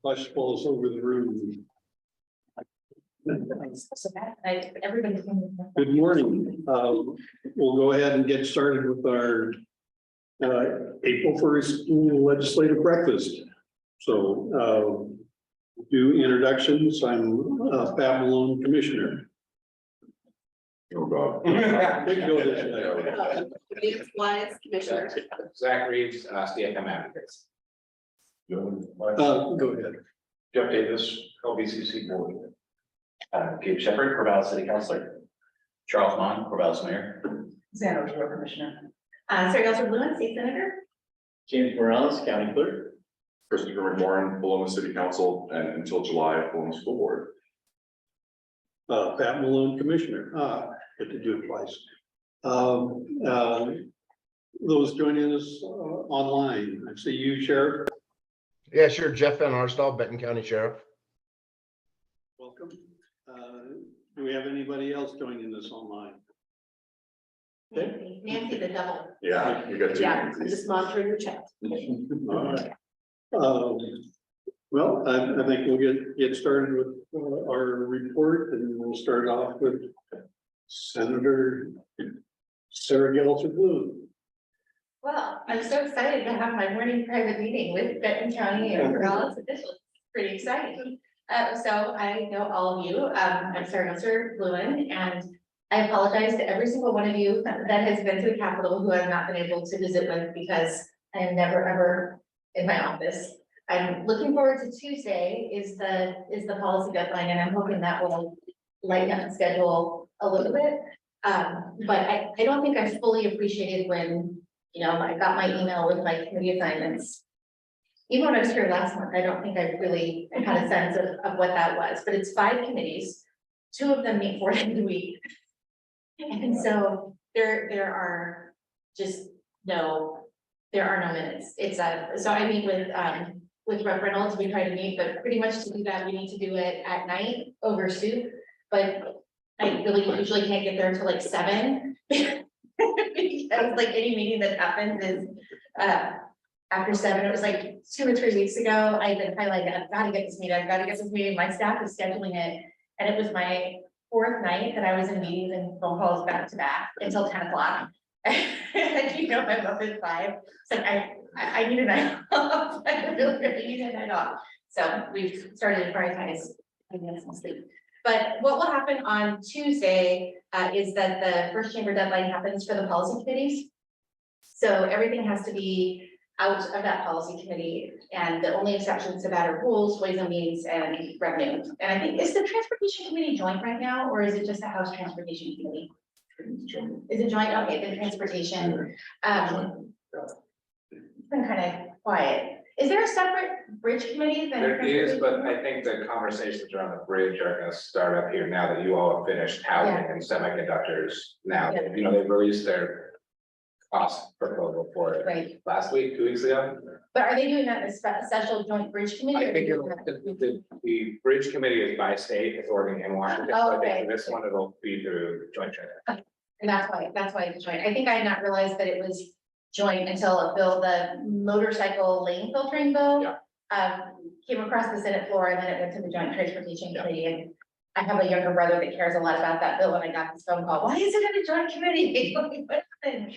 Flush falls over the room. Everybody. Good morning. We'll go ahead and get started with our April 1st legislative breakfast. So do introductions. I'm Pat Malone, Commissioner. Oh, God. We can go this way. Nancy Wise, Commissioner. Zach Reeves, CFM advocates. Go ahead. Jeff Davis, LBCC board. Gabe Shepherd, Corvallis City Councilor. Charles Mon, Corvallis Mayor. Sandra, Commissioner. Sarah Gelser Bluin, State Senator. James Morales, County Clerk. Christopher McMorrin, Paloma City Council, and until July, Paloma School Board. Pat Malone, Commissioner. Get to do it twice. Those joining us online, I see you, Sheriff. Yeah, sure. Jeff Van Arsdal, Benton County Sheriff. Welcome. Do we have anybody else joining us online? Nancy the double. Yeah, you got two. Yeah, I'm just monitoring your chat. All right. Well, I think we'll get started with our report, and we'll start off with Senator Sarah Gelser Bluin. Well, I'm so excited to have my morning private meeting with Benton County and Corvallis officials. Pretty exciting. So I know all of you. I'm Sarah Gelser Bluin, and I apologize to every single one of you that has been to the Capitol who I've not been able to visit with because I am never ever in my office. I'm looking forward to Tuesday is the policy deadline, and I'm hoping that will lighten up the schedule a little bit. But I don't think I fully appreciated when, I got my email with my committee assignments. Even when I was here last month, I don't think I really had a sense of what that was, but it's 5 committees. 2 of them meet 4 days a week. And so there are no minutes. It's so I meet with Rep. Reynolds, we try to meet, but pretty much to do that, we need to do it at night over soup. But I really usually can't get there until like 7. Because like any meeting that happens is after 7. It was like 2 or 3 weeks ago. I've been highlighting, I've got to get this meeting, I've got to get this meeting. My staff is scheduling it. And it was my 4th night that I was in meetings and phone calls back to back until 10 o'clock. And I'm up at 5. So I need a night off. I really need a night off. So we've started to prioritize some sleep. But what will happen on Tuesday is that the first chamber deadline happens for the policy committees. So everything has to be out of that policy committee, and the only exceptions to that are rules, ways and means, and revenue. And I think, is the transportation committee joint right now, or is it just a House transportation committee? Is it joint? Okay, the transportation. It's been kind of quiet. Is there a separate bridge committee? There is, but I think the conversations around the bridge are gonna start up here now that you all have finished housing and semiconductors. Now, Yeah. they've released their cost proposal for it Right, last week, 2 weeks ago. but are they doing that in a special joint bridge committee? I or think do the bridge committee is by state, it's Oregon and Washington. Oh, So I think okay. for this one, it'll be through joint training. And that's why it's joint. I think I had not realized that it was joint until a bill, the motorcycle lane filtering bill. Came across the Senate floor, and then it went to the Joint Transportation Committee, and I have a younger brother that cares a lot about that bill, and I got this phone call, why is it in a joint committee? What happened?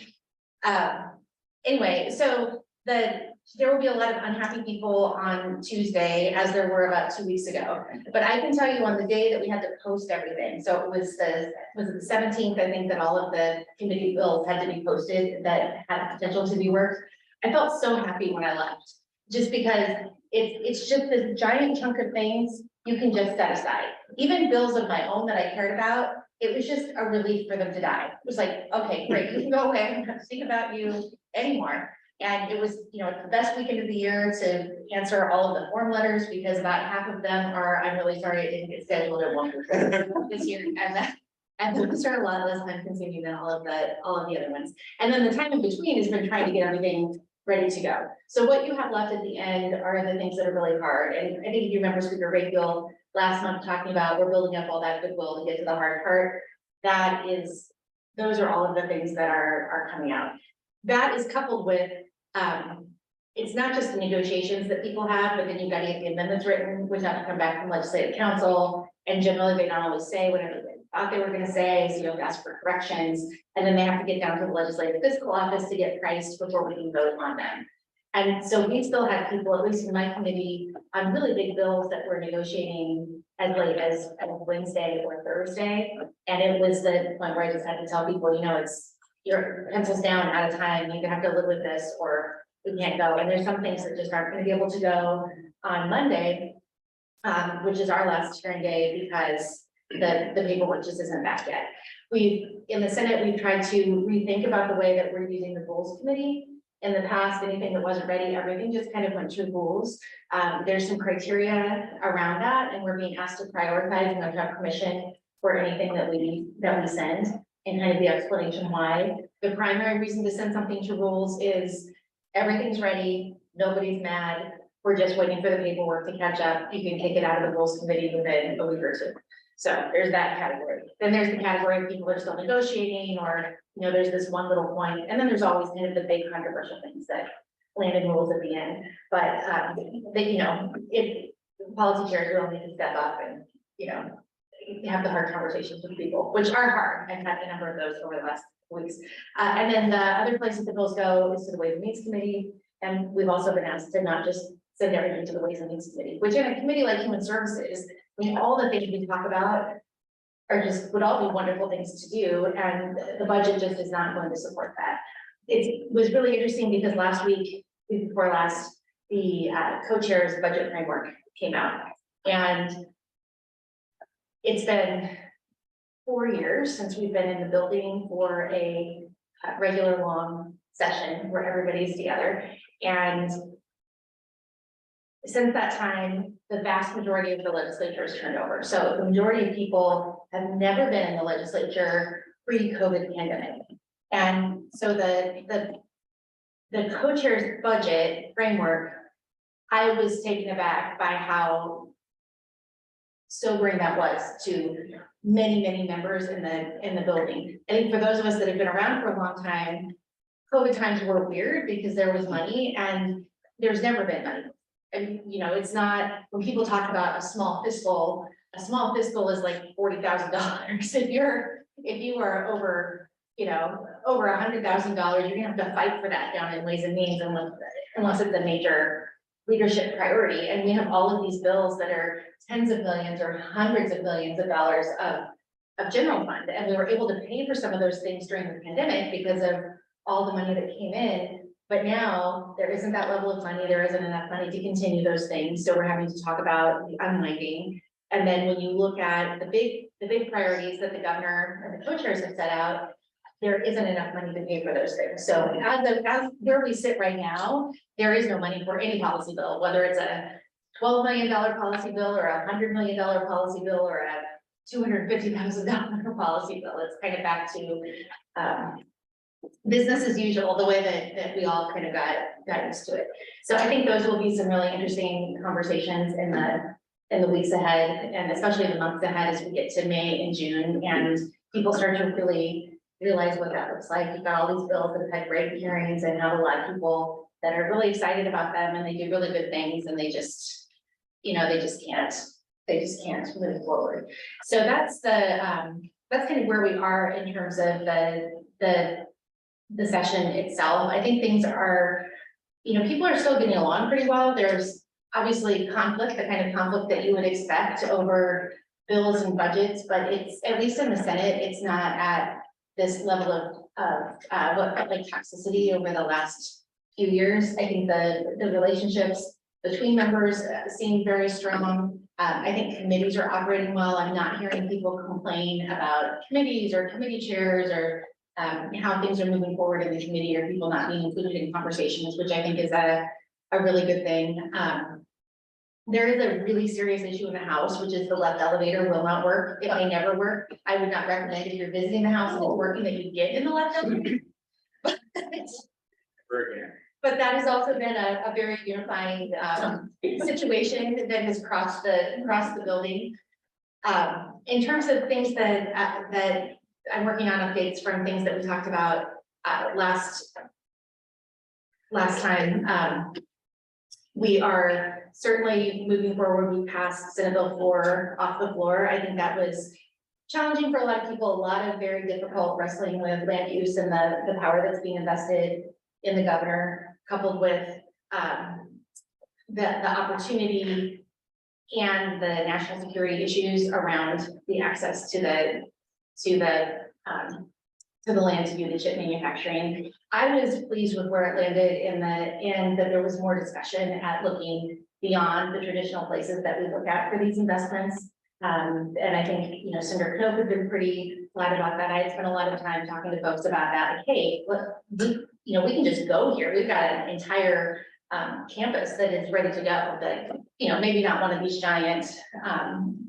Anyway, so there will be a lot of unhappy people on Tuesday, as there were about 2 weeks ago. But I can tell you on the day that we had to post everything, so it was the 17th, I think, that all of the committee bills had to be posted that had the potential to be worked. I felt so happy when I left, just because it's just this giant chunk of things you can just set aside. Even bills of my own that I cared about, it was just a relief for them to die. It was like, okay, great, you can go away, I don't have to think about you anymore. And it was, the best weekend of the year to answer all of the form letters, because about half of them are, I'm really sorry it didn't get scheduled at 1 this year. And those are a lot less time consuming than all of the other ones. And then the time in between has been trying to get everything ready to go. So what you have left at the end are the things that are really hard. And I think you remember Speaker Rayfield last month talking about, we're building up all that goodwill to get to the hard part. Those are all of the things that are coming out. That is coupled with it's not just the negotiations that people have, but then you've got to get the amendments written, which have to come back from legislative council. And generally, they don't always say whatever they thought they were gonna say, so you have to ask for corrections. And then they have to get down to the legislative fiscal office to get priced before we can vote on them. And so we still had people, at least in my committee, on really big bills that we're negotiating as late as Wednesday or Thursday. And it was the point where I just had to tell people, you know, it's your pencils down, out of time, you have to live with this, or we can't go. And there's some things that just aren't gonna be able to go on Monday, which is our last hearing day, because the paperwork just isn't back yet. In the Senate, we've tried to rethink about the way that we're using the rules committee. In the past, anything that wasn't ready, everything just kind of went through rules. There's some criteria around that, and we're being asked to prioritize and have permission for anything that we send, and kind of the explanation why. The primary reason to send something to rules is everything's ready, nobody's mad, we're just waiting for the paperwork to catch up. You can kick it out of the rules committee within a week or two. So there's that category. Then there's the category of people that are still negotiating, or, you know, there's this one little point, and then there's always kind of the big controversial things that land in rules at the end. But, you know, if policy chairs will need to step up and, you know, have the hard conversations with people, which are hard. I've had a number of those over the last weeks. And then the other places the bills go is to the Ways and Means Committee. And we've also been asked to not just send everything to the Ways and Means Committee, which in a committee like Human Services, I mean, all the things we talk about would all be wonderful things to do, and the budget just is not going to support that. It was really interesting because last week before last, the co-chair's budget framework came out, and it's been 4 years since we've been in the building for a regular long session where everybody's together. And since that time, the vast majority of the legislature has turned over. So the majority of people have never been in the legislature pre-COVID pandemic. And so the co-chair's budget framework, I was taken aback by how sobering that was to many, many members in the building. I think for those of us that have been around for a long time, COVID times were weird because there was money, and there's never been money. And, you know, it's not, when people talk about a small fiscal is like $40,000. If you are over, you know, over $100,000, you're gonna have to fight for that down in Ways and Means unless it's a major leadership priority. And we have all of these bills that are tens of millions or hundreds of millions of dollars of general fund. And we were able to pay for some of those things during the pandemic because of all the money that came in. But now there isn't that level of money. There isn't enough money to continue those things. So we're having to talk about the unwinding. And then when you look at the big priorities that the governor and the co-chairs have set out, there isn't enough money to pay for those things. So as where we sit right now, there is no money for any policy bill, whether it's a $12 million policy bill or a $100 million policy bill or a $250,000 policy bill. It's kind of back to business as usual, the way that we all kind of got used to it. So I think those will be some really interesting conversations in the weeks ahead, and especially the months ahead as we get to May and June, and people start to really realize what that looks like. You've got all these bills that have had great hearings and have a lot of people that are really excited about them, and they do really good things, and they just, you know, they just can't move forward. So that's that's kind of where we are in terms of the session itself. I think things are, you know, people are still getting along pretty well. There's obviously conflict, the kind of conflict that you would expect over bills and budgets, but it's, at least in the Senate, it's not at this level of what felt like toxicity over the last few years. I think the relationships between members seem very strong. I think committees are operating well. I'm not hearing people complain about committees or committee chairs or how things are moving forward in the committee, or people not being included in conversations, which I think is a really good thing. There is a really serious issue in the House, which is the left elevator will not work. It may never work. I would not recommend if you're visiting the House and it's working that you get in the left elevator. But that has also been a very unifying situation that has crossed the building. In terms of things that I'm working on updates from things that we talked about last last time. We are certainly moving forward. We passed Senate Bill 4 off the floor. I think that was challenging for a lot of people, a lot of very difficult wrestling with land use and the power that's being invested in the governor, coupled with the opportunity and the national security issues around the access to the land to do the chip manufacturing. I was pleased with where it landed in that there was more discussion at looking beyond the traditional places that we look at for these investments. And I think, you know, Senator Knopp has been pretty flat about that. I had spent a lot of time talking to folks about that, like, hey, look, we can just go here. We've got an entire campus that is ready to go, that, you know, maybe not one of these giant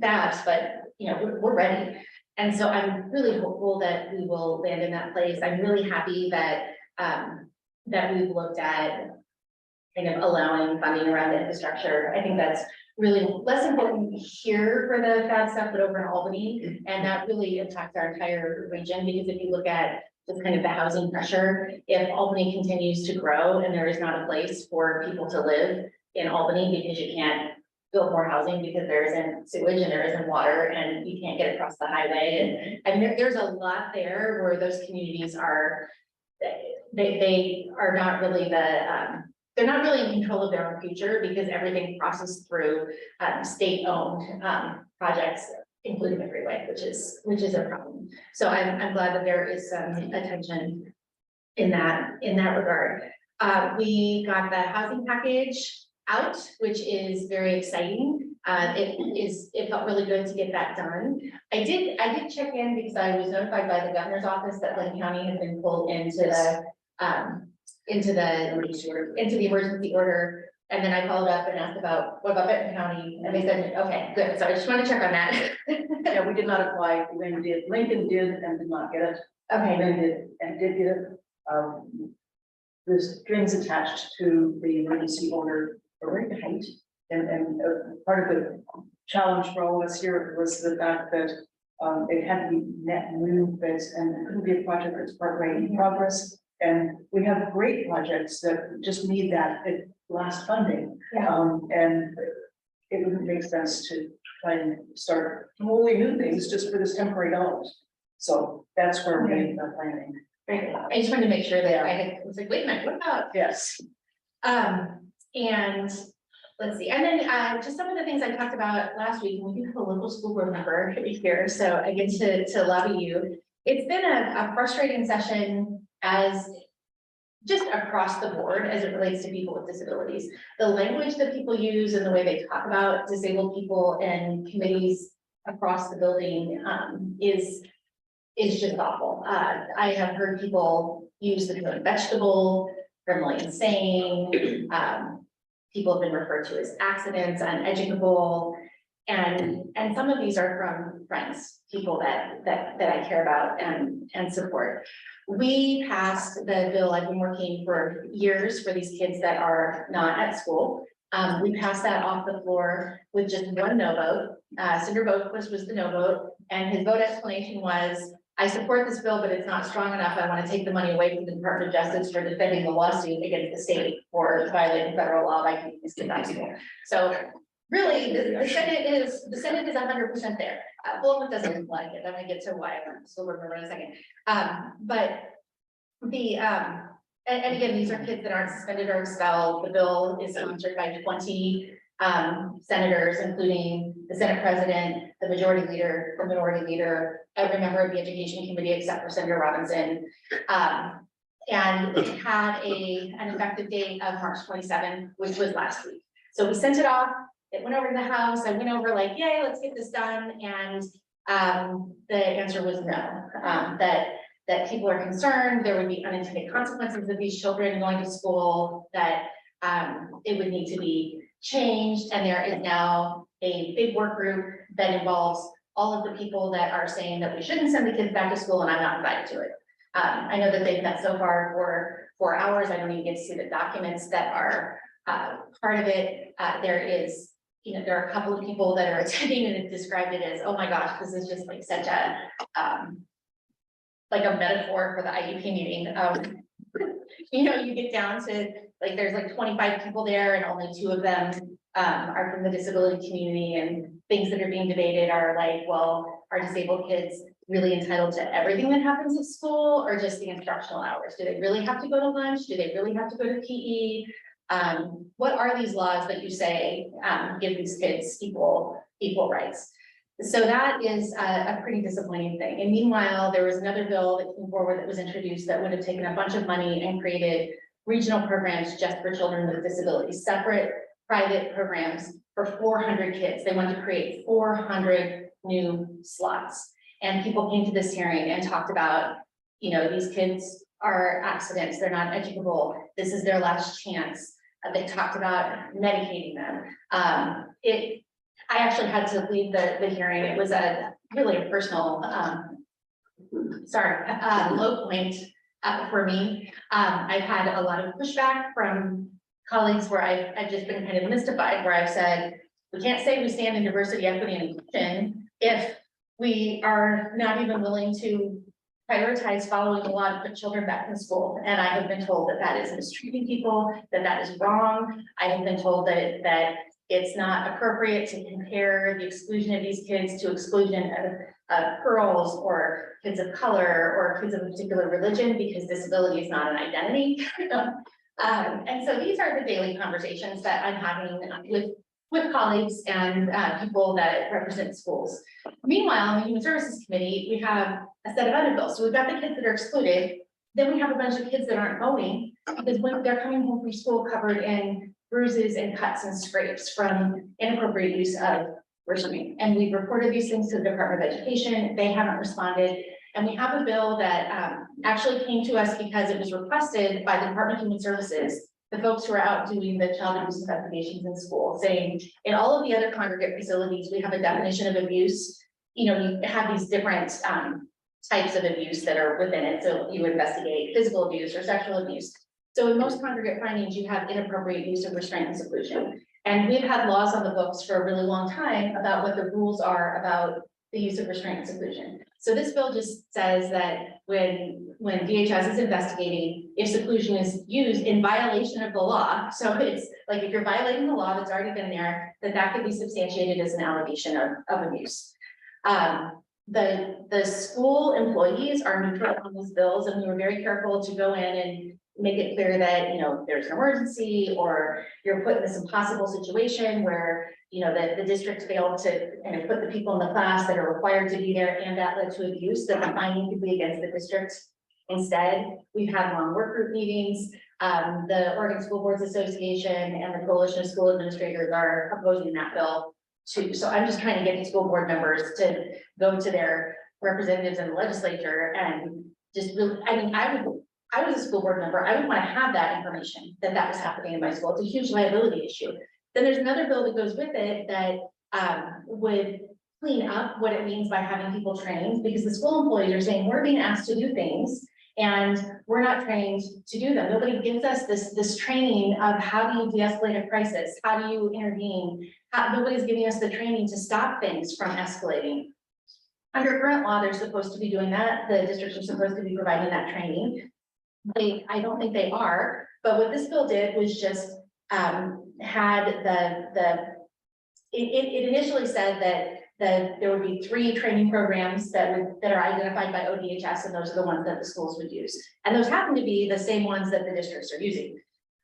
fabs, but, you know, we're ready. And so I'm really hopeful that we will land in that place. I'm really happy that that we've looked at kind of allowing funding around infrastructure. I think that's really less important here for the fab stuff, but over in Albany, and that really impacts our entire region, because if you look at just kind of the housing pressure, if Albany continues to grow and there is not a place for people to live in Albany because you can't build more housing because there isn't sewage and there isn't water and you can't get across the highway, and there's a lot there where those communities are, they are not really they're not really in control of their own future, because everything crosses through state-owned projects, including the freeway, which is a problem. So I'm glad that there is some attention in that regard. We got the housing package out, which is very exciting. It felt really good to get that done. I did check in because I was notified by the governor's office that Lynn County has been pulled into the emergency order. And then I followed up and asked about, what about Benton County? And they said, okay, good. So I just wanted to check on that. Yeah, we did not apply. Lincoln did and did not get it. Okay, Lynn did and did get it. There's strings attached to the emergency order are very tight. And part of the challenge for all of us here was the fact that it had to be net new beds, and it couldn't be a project that's partway in progress. And we have great projects that just need that last funding. Yeah. And it wouldn't make sense to try and start totally new things just for this temporary dollars. So that's where we are planning. great. I just wanted to make sure that I was like, wait a minute, what about? Yes. And let's see, and then just some of the things I talked about last week, and we do have a local school board member here, so I get to lobby you. It's been a frustrating session as just across the board as it relates to people with disabilities. The language that people use and the way they talk about disabled people and committees across the building is just awful. I have heard people use the term vegetable, criminally insane. People have been referred to as accidents, uneducable, and some of these are from friends, people that I care about and support. We passed the bill. I've been working for years for these kids that are not at school. We passed that off the floor with just one no vote. Senator Boquist was the no vote, and his vote explanation was, I support this bill, but it's not strong enough. I want to take the money away from the Department of Justice for defending the lawsuit against the state for violating federal law by keeping these kids out of school. So really, the Senate is 100% there. Bowman doesn't like it. I'm gonna get to why I'm still remember in a second. But the and again, these are kids that aren't suspended or expelled. The bill is sponsored by 20 senators, including the Senate president, the majority leader, the minority leader, every member of the education committee except for Senator Robinson. And it had an effective date of March 27, which was last week. So we sent it off. It went over to the House. I went over like, yay, let's get this done. And the answer was no, that people are concerned there would be unintended consequences of these children going to school, that it would need to be changed. And there is now a big work group that involves all of the people that are saying that we shouldn't send the kids back to school, and I'm not invited to it. I know that they've met so far for 4 hours. I don't even get to see the documents that are part of it. There is, there are a couple of people that are attending and have described it as, oh my gosh, this is just like such a like a metaphor for the IEP meeting. You know, you get down to, like, there's like 25 people there and only 2 of them are from the disability community, and things that are being debated are like, well, are disabled kids really entitled to everything that happens at school, or just the instructional hours? Do they really have to go to lunch? Do they really have to go to PE? What are these laws that you say give these kids equal rights? So that is a pretty disappointing thing. And meanwhile, there was another bill that came forward that was introduced that would have taken a bunch of money and created regional programs just for children with disabilities, separate private programs for 400 kids. They wanted to create 400 new slots. And people came to this hearing and talked about, you know, these kids are accidents, they're not educable, this is their last chance. They talked about medicating them. I actually had to lead the hearing. It was really a personal, low point for me. I've had a lot of pushback from colleagues where I've just been kind of mystified, where I've said, we can't say we stand in diversity, equity, and inclusion if we are not even willing to prioritize following the law to put children back in school. And I have been told that that is mistreating people, that is wrong. I have been told that it's not appropriate to compare the exclusion of these kids to exclusion of girls or kids of color or kids of a particular religion, because disability is not an identity. And so these are the daily conversations that I'm having with colleagues and people that represent schools. Meanwhile, in the Human Services Committee, we have a set of other bills. So we've got the kids that are excluded. Then we have a bunch of kids that aren't voting because when they're coming home from school covered in bruises and cuts and scrapes from inappropriate use of restraint. And we've reported these things to the Department of Education. They haven't responded. And we have a bill that actually came to us because it was requested by the Department of Human Services, the folks who are out doing the child abuse investigations in school, saying in all of the other congregate facilities, we have a definition of abuse. You know, you have these different types of abuse that are within it. So you investigate physical abuse or sexual abuse. So in most congregate findings, you have inappropriate use of restraint and seclusion. And we've had laws on the books for a really long time about what the rules are about the use of restraint and seclusion. So this bill just says that when DHS is investigating, if seclusion is used in violation of the law, so it's like if you're violating the law that's already been there, that could be substantiated as an allegation of abuse. The school employees are neutral on these bills, and we were very careful to go in and make it clear that, you know, there's an emergency or you're put in this impossible situation where, you know, the district failed to kind of put the people in the class that are required to be there, and that led to abuse, that the finding could be against the district. Instead, we've had long work group meetings. The Oregon School Boards Association and the Coalition of School Administrators are opposing that bill too. So I'm just trying to get the school board members to go to their representatives in the legislature and just really, I mean, I was a school board member, I would want to have that information that was happening in my school. It's a huge liability issue. Then there's another bill that goes with it that would clean up what it means by having people trained, because the school employees are saying we're being asked to do things and we're not trained to do them. Nobody gives us this training of how do you de-escalate a crisis, how do you intervene. Nobody's giving us the training to stop things from escalating. Under current law, they're supposed to be doing that. The districts are supposed to be providing that training. I don't think they are, but what this bill did was just had it initially said that there would be 3 training programs that are identified by ODHS, and those are the ones that the schools would use. And those happen to be the same ones that the districts are using.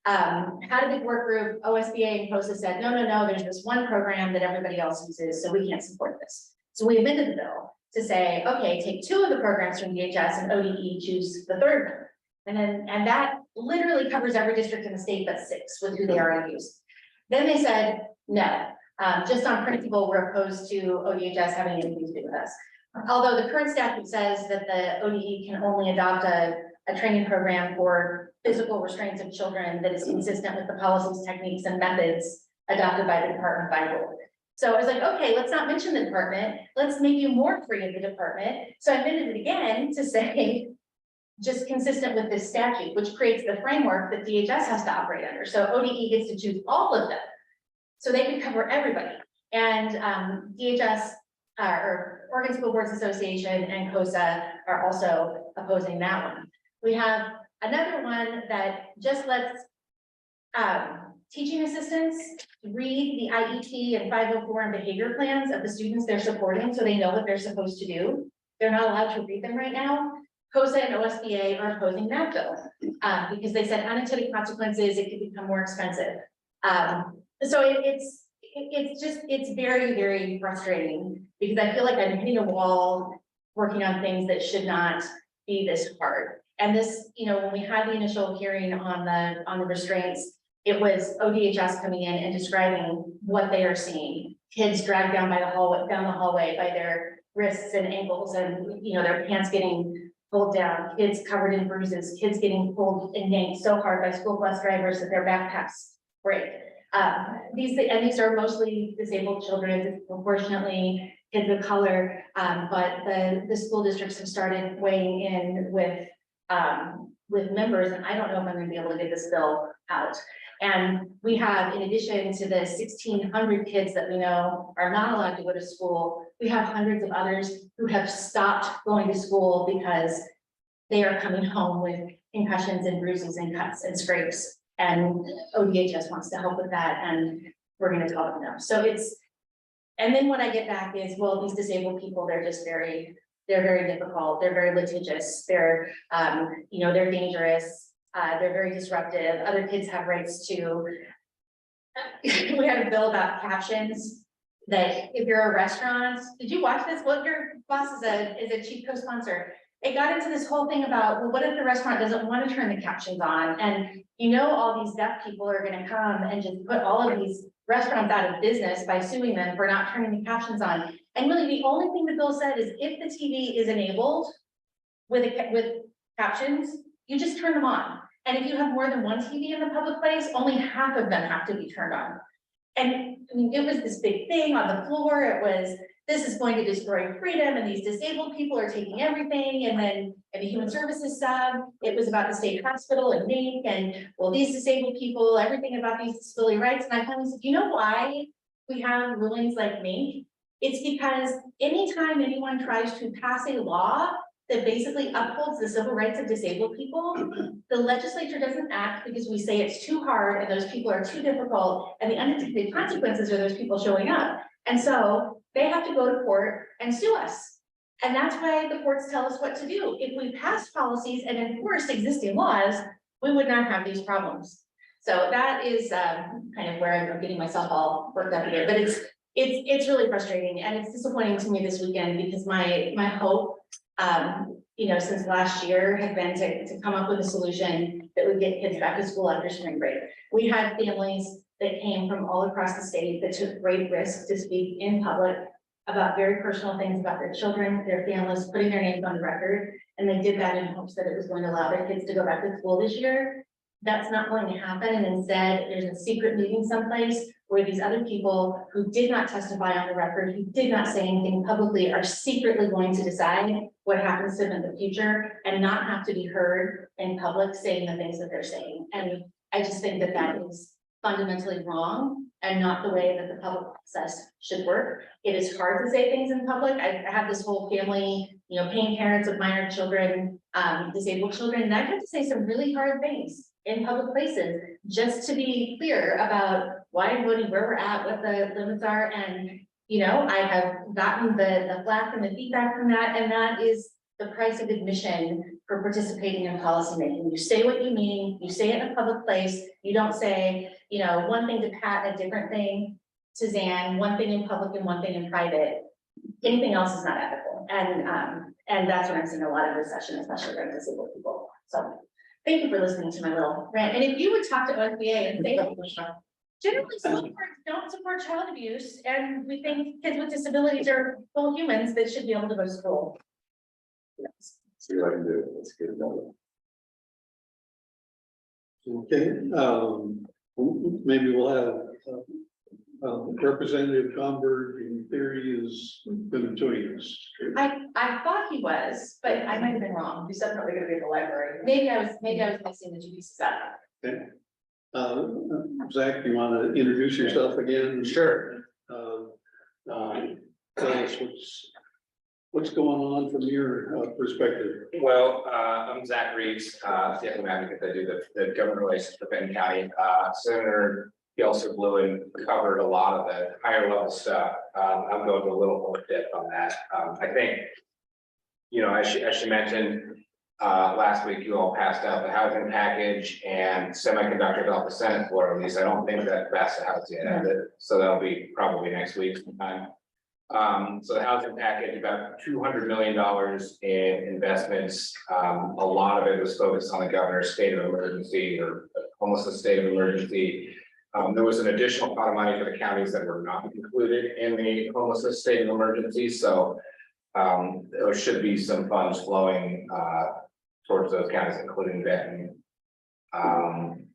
Had a big work group, OSBA and COSA said, no, there's this one program that everybody else uses, so we can't support this. So we amended the bill to say, okay, take 2 of the programs from DHS and ODE choose the 3rd one. And that literally covers every district in the state but 6 with who they already use. Then they said, no, just on principle, we're opposed to ODHS having anything to do with us. Although the current statute says that the ODE can only adopt a training program for physical restraints of children that is consistent with the policies, techniques, and methods adopted by the department by rule. So I was like, okay, let's not mention the department. Let's make you more free of the department. So I amended it again to say, just consistent with this statute, which creates the framework that DHS has to operate under. So ODE gets to choose all of them. So they can cover everybody. And DHS or Oregon School Boards Association and COSA are also opposing that one. We have Another one that just lets teaching assistants read the IEP and 504 and behavior plans of the students they're supporting, so they know what they're supposed to do. They're not allowed to read them right now. COSA and OSBA are opposing that bill, because they said unintended consequences, it could become more expensive. So it's very, very frustrating, because I feel like I'm hitting a wall, working on things that should not be this hard. And this, you know, when we had the initial hearing on the restraints, it was ODHS coming in and describing what they are seeing. Kids dragged down the hallway by their wrists and ankles, and, you know, their pants getting pulled down, kids covered in bruises, kids getting pulled and yanked so hard by school bus drivers that their backpacks break. These are mostly disabled children, disproportionately kids of color, but the school districts have started weighing in with members, and I don't know if I'm gonna be able to get this bill out. And we have, in addition to the 1,600 kids that we know are not allowed to go to school, we have hundreds of others who have stopped going to school because they are coming home with concussions and bruises and cuts and scrapes. And ODHS wants to help with that, and we're gonna tell them no. So and then what I get back is, well, these disabled people, they're very difficult, they're very litigious, they're, you know, they're dangerous, they're very disruptive, other kids have rights too. We had a bill about captions, that if you're a restaurant, did you watch this? Well, your boss is a chief co-sponsor. It got into this whole thing about, well, what if the restaurant doesn't want to turn the captions on? And you know, all these deaf people are gonna come and just put all of these restaurants out of business by suing them for not turning the captions on. And really, the only thing the bill said is if the TV is enabled with captions, you just turn them on. And if you have more than one TV in the public place, only half of them have to be turned on. And I mean, it was this big thing on the floor. It was, this is going to destroy freedom, and these disabled people are taking everything. And then at the Human Services side, it was about the state hospital and NAEC, and well, these disabled people, everything about these disability rights. And I finally said, you know why we have rulings like NAEC? It's because anytime anyone tries to pass a law that basically upholds the civil rights of disabled people, the legislature doesn't act because we say it's too hard and those people are too difficult, and the unintended consequences are those people showing up. And so they have to go to court and sue us. And that's why the courts tell us what to do. If we pass policies and enforce existing laws, we would not have these problems. So that is kind of where I'm getting myself all worked up here, but it's really frustrating, and it's disappointing to me this weekend, because my hope, you know, since last year had been to come up with a solution that would get kids back to school after spring break. We had families that came from all across the state that took great risks to speak in public about very personal things about their children, their families, putting their names on the record. And they did that in hopes that it was going to allow their kids to go back to school this year. That's not going to happen. And instead, there's a secret meeting someplace where these other people who did not testify on the record, who did not say anything publicly, are secretly going to decide what happens to them in the future and not have to be heard in public saying the things that they're saying. And I just think that that is fundamentally wrong and not the way that the public process should work. It is hard to say things in public. I have this whole family, you know, paying parents of minor children, disabled children, and I've had to say some really hard things in public places just to be clear about why I'm voting, where we're at, what the limits are. And, you know, I have gotten the flack and the feedback from that, and that is the price of admission for participating in policymaking. You say what you mean, you say it in a public place, you don't say, you know, one thing to Pat, a different thing to Zan, one thing in public and one thing in private. Anything else is not ethical. And that's what I'm seeing a lot of this session, especially around disabled people. So thank you for listening to my little rant. And if you would talk to OSBA and say, generally school boards don't support child abuse, and we think kids with disabilities are full humans that should be able to go to school. See what I can do, let's get it done. Okay, maybe we'll have Representative Gomberg, in theory, is going to join us. I thought he was, but I might have been wrong. He's definitely gonna be at the library. Maybe I was missing the two pieces out. Okay. Zach, you want to introduce yourself again? Sure. Tell us What's going on from your perspective? Well, I'm Zach Reeves, CFM advocate. I do the government relations for Benton County. Senator Gelser Bluen covered a lot of the higher level stuff. I'm going to a little more depth on that. I think, you know, as she mentioned, last week you all passed out the housing package and semiconductor off the Senate floor. At least I don't think that passed the House yet, so that'll be probably next week sometime. So the housing package, about $200 million in investments. A lot of it was focused on the governor's state of emergency or almost a state of emergency. There was an additional pot of money for the counties that were not included in the homelessness state of emergency. So there should be some funds flowing towards those counties, including Benton. And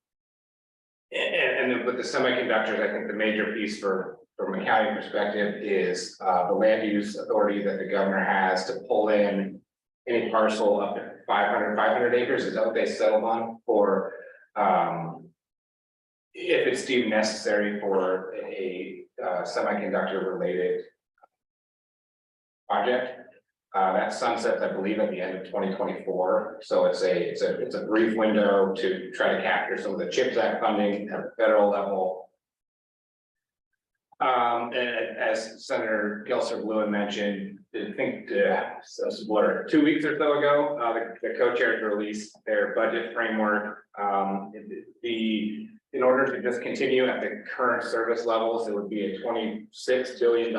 then with the semiconductors, I think the major piece from a county perspective is the land use authority that the governor has to pull in any parcel up to 500 acres. Is that what they settled on for? If it's deemed necessary for a semiconductor related project. That sunsets, I believe, at the end of 2024. So it's a brief window to try to capture some of the CHIPS Act funding at the federal level. And as Senator Gelser Bluen mentioned, I think 2 weeks or so ago, the co-chairs released their budget framework. In order to just continue at the current service levels, it would be a $26 billion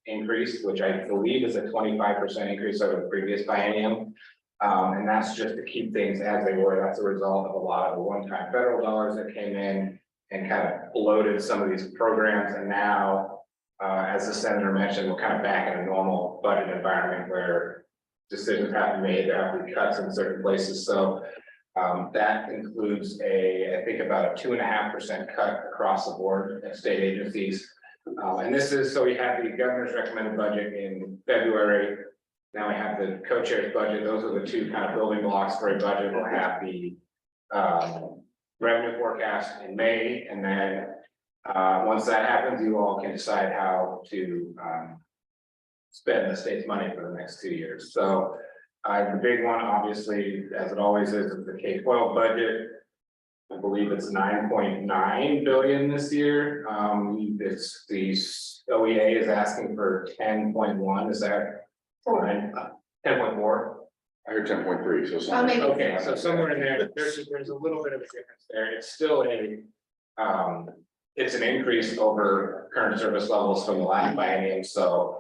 increase, which I believe is a 25% increase over the previous biennium. And that's just to keep things as they were. That's a result of a lot of the one-time federal dollars that came in and kind of bloated some of these programs. And now, as the senator mentioned, we're kind of back in a normal budget environment where decisions have to be made, there have to be cuts in certain places. So that includes I think about a 2.5% cut across the board at state agencies. And this is, so we have the governor's recommended budget in February. Now we have the co-chair's budget. Those are the two kind of building blocks for a budget. We'll have the revenue forecast in May, and then once that happens, you all can decide how to spend the state's money for the next 2 years. So the big one, obviously, as it always is the K-12 budget. I believe it's 9.9 billion this year. It's the OEA is asking for 10.1. Is that 10.4? I heard 10.3, so. maybe. Okay, so somewhere in there, there's a little bit of a difference there. It's still it's an increase over current service levels from the last biennium. So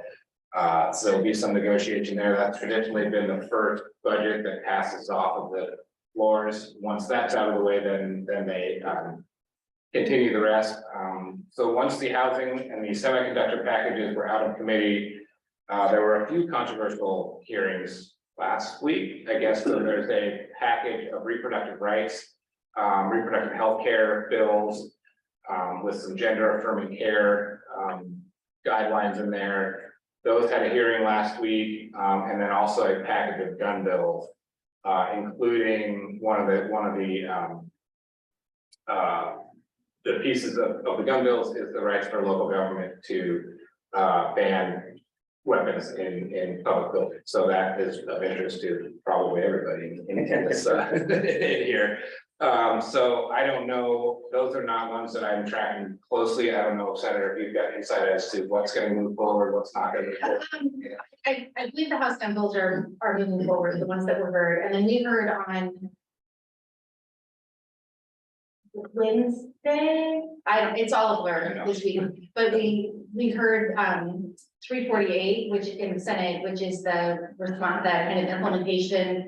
there'll be some negotiation there. That's traditionally been the first budget that passes off of the floors. Once that's out of the way, then they continue the rest. So once the housing and the semiconductor packages were out of committee, there were a few controversial hearings last week. I guess so there's a package of reproductive rights, reproductive health care bills with some gender affirming care guidelines in there. Those had a hearing last week, and then also a package of gun bills, including one of the pieces of the gun bills is the rights for local government to ban weapons in public buildings. So that is of interest to probably everybody in this here. So I don't know, those are not ones that I'm tracking closely. I don't know, Senator, if you've got insight as to what's going to move forward, what's not going to move forward. I believe the House gun bills are moving forward, the ones that were heard, and then we heard on Wednesday, it's all a blur this week, but we heard 348, which in the Senate, which is the response, that kind of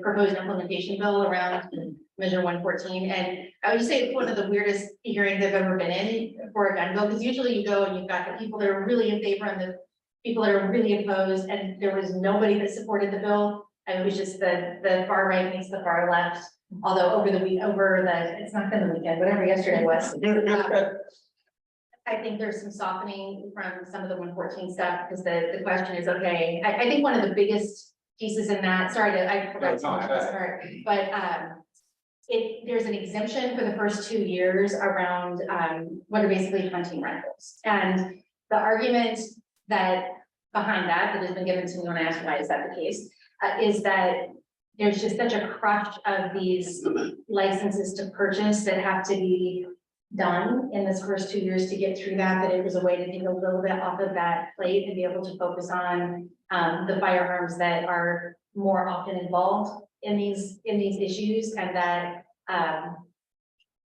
proposed implementation bill around Measure 114. And I would just say it's one of the weirdest hearings I've ever been in for a gun bill, because usually you go and you've got the people that are really in favor and the people that are really opposed, and there was nobody that supported the bill. And it was just the far right meets the far left. Although it's not been the weekend, whatever yesterday was. I think there's some softening from some of the 114 stuff, because the question is, okay, I think one of the biggest pieces in that, I forgot to mention this part, but there's an exemption for the first 2 years around what are basically hunting rentals. And the argument that behind that has been given to me when I asked why is that the case, is that there's just such a crush of these licenses to purchase that have to be done in this first 2 years to get through that, that it was a way to take a little bit off of that plate and be able to focus on the firearms that are more often involved in these issues, and that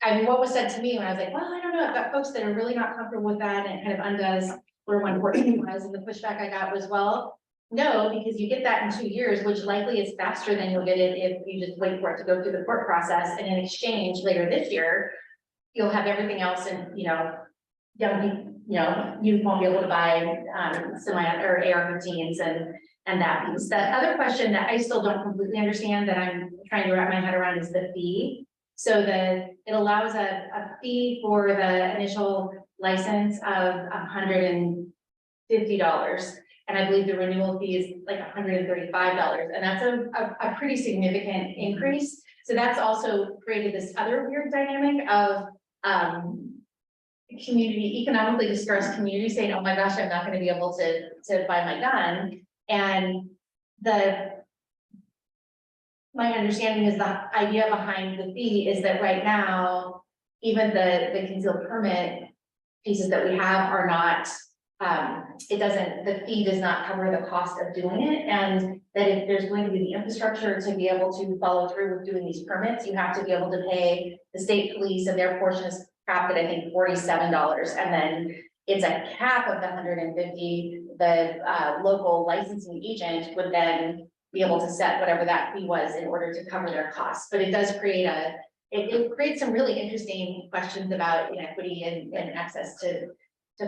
I mean, what was said to me when I was like, well, I don't know, I've got folks that are really not comfortable with that, and it kind of undoes where 114 was, and the pushback I got was, well, no, because you get that in 2 years, which likely is faster than you'll get it if you just wait for it to go through the court process, and in exchange later this year, you'll have everything else, and young people, you won't be able to buy semi or AR-15s and that piece. The other question that I still don't completely understand that I'm trying to wrap my head around is the fee. So that it allows a fee for the initial license of $150. And I believe the renewal fee is like $135. And that's a pretty significant increase. So that's also created this other weird dynamic of economically distressed community saying, oh my gosh, I'm not going to be able to buy my gun. And my understanding is the idea behind the fee is that right now, even the concealed permit pieces that we have are not, the fee does not cover the cost of doing it. And that if there's going to be the infrastructure to be able to follow through with doing these permits, you have to be able to pay the state police, and their portion is capped at, I think, $47. And then it's a cap of the $150. The local licensing agent would then be able to set whatever that fee was in order to cover their costs. But it does create it creates some really interesting questions about inequity and access to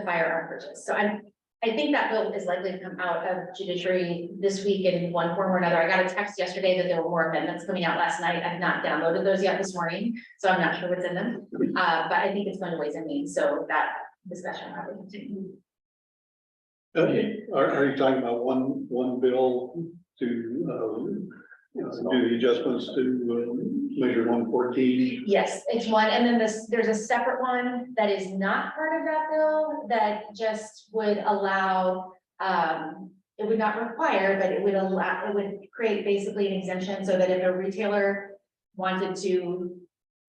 firearm purchase. So I think that bill is likely to come out of judiciary this week in one form or another. I got a text yesterday that there were more amendments coming out last night. I've not downloaded those yet this morning, so I'm not sure what's in them. But I think it's going to Ways and Means, so that discussion will probably continue. Are you talking about one bill to do the adjustments to measure 114? Yes, it's one, and then there's a separate one that is not part of that bill that just would allow, it would not require, but it would create basically an exemption so that if a retailer wanted to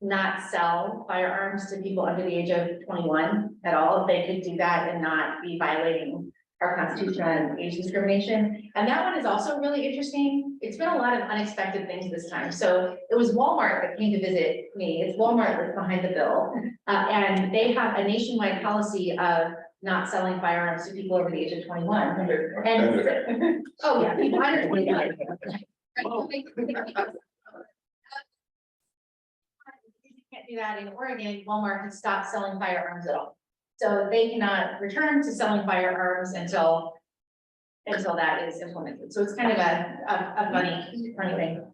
not sell firearms to people under the age of 21 at all, they could do that and not be violating our Constitution on age discrimination. And that one is also really interesting. It's been a lot of unexpected things this time. So it was Walmart that came to visit me. It's Walmart that's behind the bill. And they have a nationwide policy of not selling firearms to people over the age of 21. And oh yeah, people under 21. Can't do that in Oregon. Walmart has stopped selling firearms at all. So they cannot return to selling firearms until that is implemented. So it's kind of a funny thing.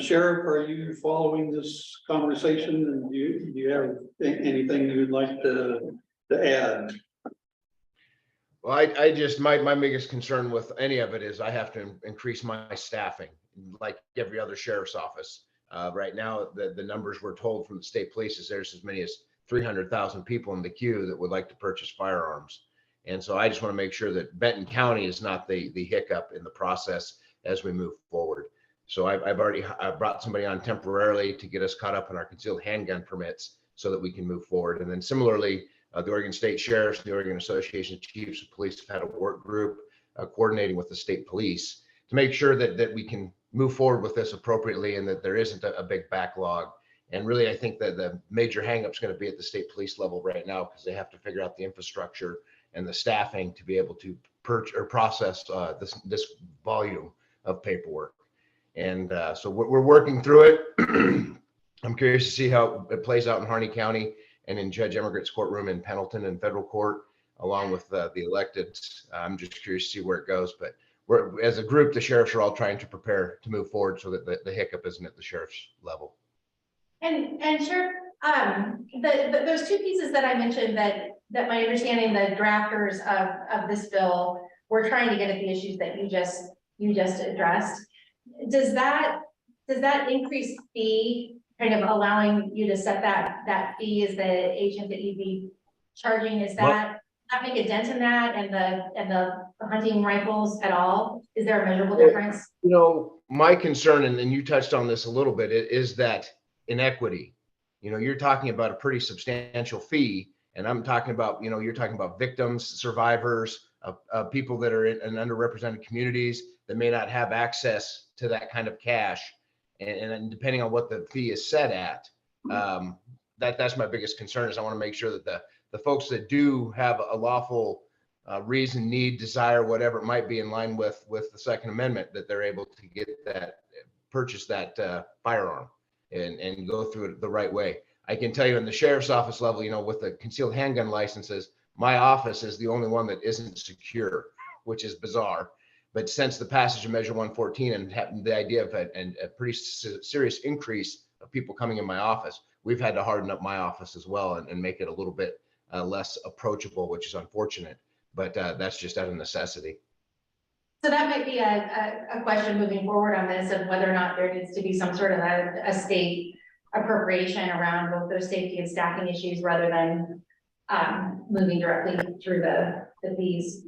Sheriff, are you following this conversation, and do you have anything you'd like to add? Well, I just, my biggest concern with any of it is I have to increase my staffing, like every other sheriff's office. Right now, the numbers we're told from the state police is there's as many as 300,000 people in the queue that would like to purchase firearms. And so I just want to make sure that Benton County is not the hiccup in the process as we move forward. So I've brought somebody on temporarily to get us caught up on our concealed handgun permits so that we can move forward. And then similarly, the Oregon State Sheriffs, the Oregon Association of Chiefs of Police have had a work group coordinating with the state police to make sure that we can move forward with this appropriately and that there isn't a big backlog. And really, I think that the major hang-up is going to be at the state police level right now, because they have to figure out the infrastructure and the staffing to be able to process this volume of paperwork. And so we're working through it. I'm curious to see how it plays out in Harney County and in Judge Emigrant's courtroom in Pendleton and federal court, along with the elected. I'm just curious to see where it goes. But we're, as a group, the sheriffs are all trying to prepare to move forward so that the hiccup isn't at the sheriff's level. And Sheriff, those two pieces that I mentioned that my understanding, the drafters of this bill were trying to get at the issues that you just addressed. Does that increased fee kind of allowing you to set that fee as the agent that you'd be charging? Is that that make a dent in that and the hunting rifles at all? Is there a measurable difference? You know, my concern, and you touched on this a little bit, is that inequity. You know, you're talking about a pretty substantial fee, and I'm talking about, you know, you're talking about victims, survivors, people that are in underrepresented communities that may not have access to that kind of cash. And depending on what the fee is set at, that's my biggest concern. Is I want to make sure that the folks that do have a lawful reason, need, desire, whatever it might be, in line with the Second Amendment, that they're able to get that, purchase that firearm and go through it the right way. I can tell you in the sheriff's office level, you know, with the concealed handgun licenses, my office is the only one that isn't secure, which is bizarre. But since the passage of Measure 114 and the idea of a pretty serious increase of people coming in my office, we've had to harden up my office as well and make it a little bit less approachable, which is unfortunate. But that's just out of necessity. So that might be a question moving forward on this, of whether or not there needs to be some sort of a state appropriation around both those safety and staffing issues, rather than moving directly through the fees.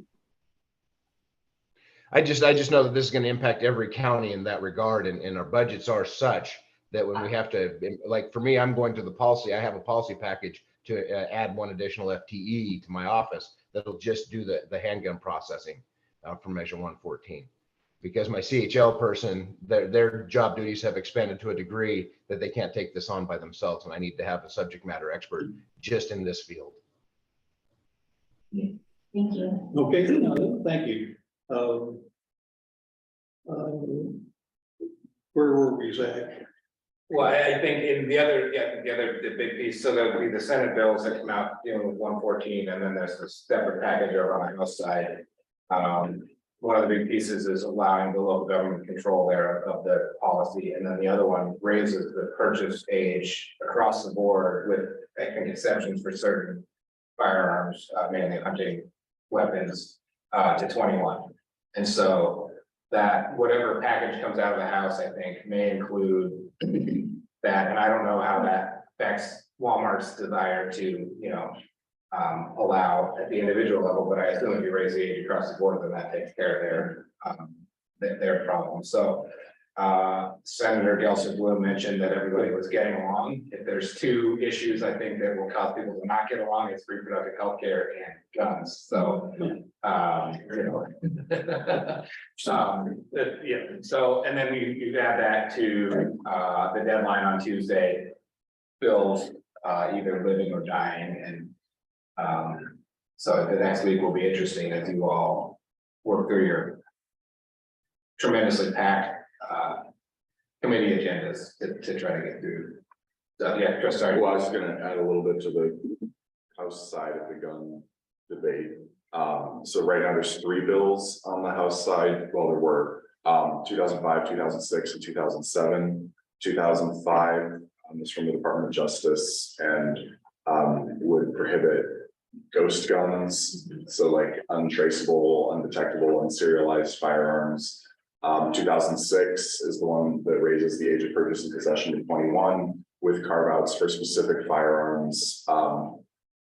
I just know that this is going to impact every county in that regard, and our budgets are such that when we have to, like for me, I'm going to the policy. I have a policy package to add one additional FTE to my office that'll just do the handgun processing for Measure 114, because my CHL person, their job duties have expanded to a degree that they can't take this on by themselves, and I need to have a subject matter expert just in this field. Thank you. Okay, thank you. Where were we, Zach? Well, I think in the big piece, so there'll be the Senate bills that come out dealing with 114, and then there's this separate package over on the House side. One of the big pieces is allowing the local government control there of the policy, and then the other one raises the purchase age across the board, with, I think, exceptions for certain firearms, mainly hunting weapons, to 21. And so that whatever package comes out of the House, I think, may include that, and I don't know how that affects Walmart's desire to, you know, allow at the individual level, but I assume if you raise the age across the board, then that takes care of their problem. So Senator Gelson Bloom mentioned that everybody was getting along. If there's two issues, I think, that will cause people to not get along, it's reproductive health care and guns. So you know, yeah. So, and then you add that to the deadline on Tuesday, bills either living or dying, and so the next week will be interesting as you all work through your tremendously packed committee agendas to try to get through. So yeah, just sorry. Well, I was gonna add a little bit to the House side of the gun debate. So right now there's 3 bills on the House side. Well, there were 2005, 2006, and 2007. 2005 is from the Department of Justice and would prohibit ghost guns. So like untraceable, undetectable, unserialized firearms. 2006 is the one that raises the age of purchase and possession to 21, with carve-outs for specific firearms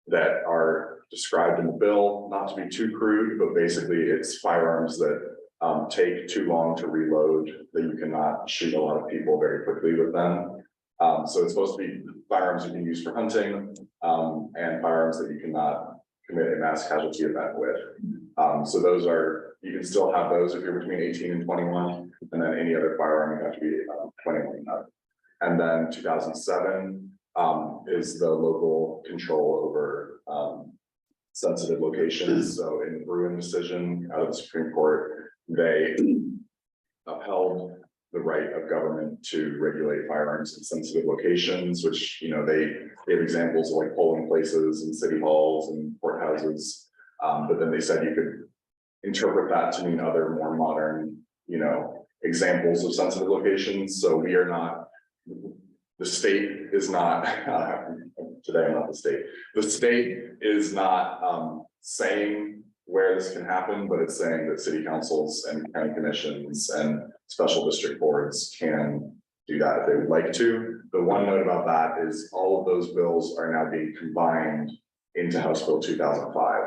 that are described in the bill, not to be too crude, but basically it's firearms that take too long to reload, that you cannot shoot a lot of people very quickly with them. So it's supposed to be firearms you can use for hunting, and firearms that you cannot commit a mass casualty event with. So those are, you can still have those if you're between 18 and 21, and then any other firearm you have to be 21 and up. And then 2007 is the local control over sensitive locations. So in the Bruin decision out of the Supreme Court, they upheld the right of government to regulate firearms in sensitive locations, which, you know, they gave examples of like polling places and city halls and courthouses. But then they said you could interpret that to mean other more modern, you know, examples of sensitive locations. So we are not, the state is not, today I'm not the state. The state is not saying where this can happen, but it's saying that city councils and county commissions and special district boards can do that if they would like to. The one note about that is all of those bills are now being combined into House Bill 2005.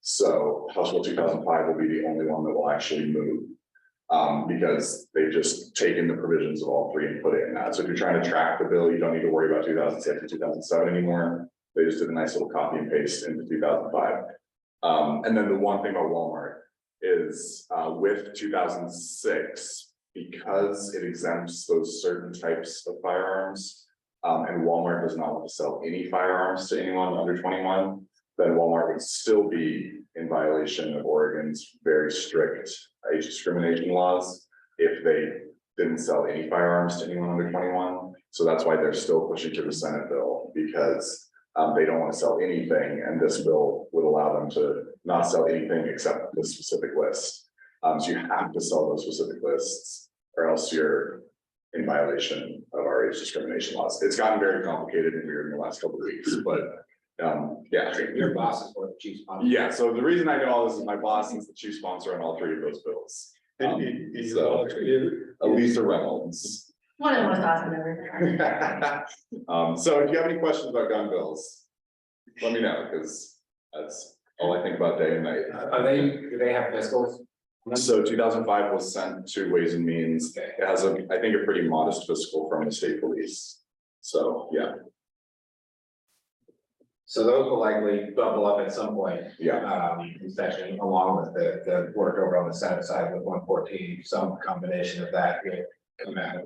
So House Bill 2005 will be the only one that will actually move. Because they've just taken the provisions of all three and put it in that. So if you're trying to track the bill, you don't need to worry about 2006 and 2007 anymore. They just did a nice little copy and paste into 2005. And then the one thing about Walmart is with 2006, because it exempts those certain types of firearms, and Walmart does not want to sell any firearms to anyone under 21, then Walmart would still be in violation of Oregon's very strict age discrimination laws if they didn't sell any firearms to anyone under 21. So that's why they're still pushing to the Senate bill, because they don't want to sell anything, and this bill would allow them to not sell anything except the specific list. So you have to sell those specific lists, or else you're in violation of our age discrimination laws. It's gotten very complicated and weird in the last couple of weeks, but yeah. Your boss is one of the chief sponsors. Yeah, so the reason I know all this is my boss is the chief sponsor on all three of those bills. So Elisa Reynolds. One of the most awesome ever. So if you have any questions about gun bills, let me know, because that's all I think about day and night. Do they have fiscals? So 2005 was sent to Ways and Means. It has I think, a pretty modest fiscal from the state police. So, yeah, So those will likely bubble up at some point. yeah. In section, along with the work over on the Senate side with 114, some combination of that will come out.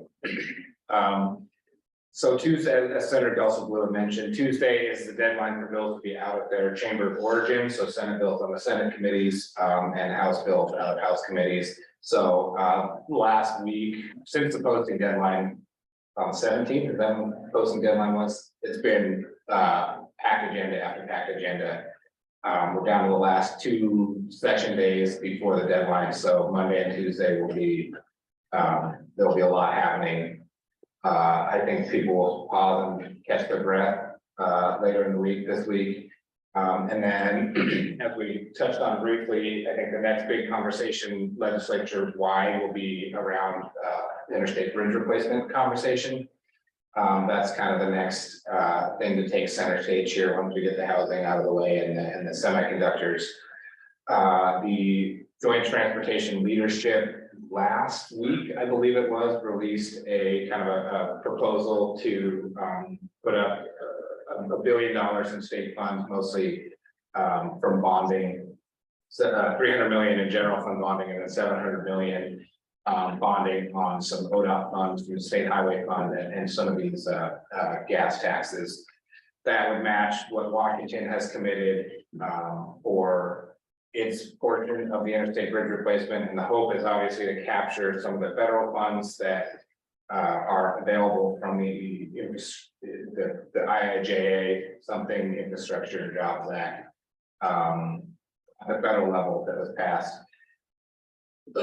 So Tuesday, as Senator Gelson mentioned, Tuesday is the deadline for bills to be out of their chamber of origin, so Senate bills on the Senate committees, and House bills out of House committees. So, last week, since the posting deadline on the 17th, is that when the posting deadline was, it's been, pack agenda after pack agenda. We're down to the last two session days before the deadline, so Monday and Tuesday will be, there'll be a lot happening. I think people will pause and catch their breath, later in the week, this week. And then, as we touched on briefly, I think the next big conversation legislature-wide will be around, interstate bridge replacement conversation. That's kind of the next thing to take center stage here once we get the housing out of the way and the semiconductors. The Joint Transportation Leadership last week, I believe it was, released a kind of a proposal to put up $1 billion in state funds, mostly from bonding. So 300 million in general fund bonding, and then 700 million bonding on some ODOT funds from the state highway fund and some of these gas taxes that would match what Washington has committed for its portion of the interstate bridge replacement. And the hope is obviously to capture some of the federal funds that are available from the IIJA, something Infrastructure Jobs Act, at the federal level that was passed.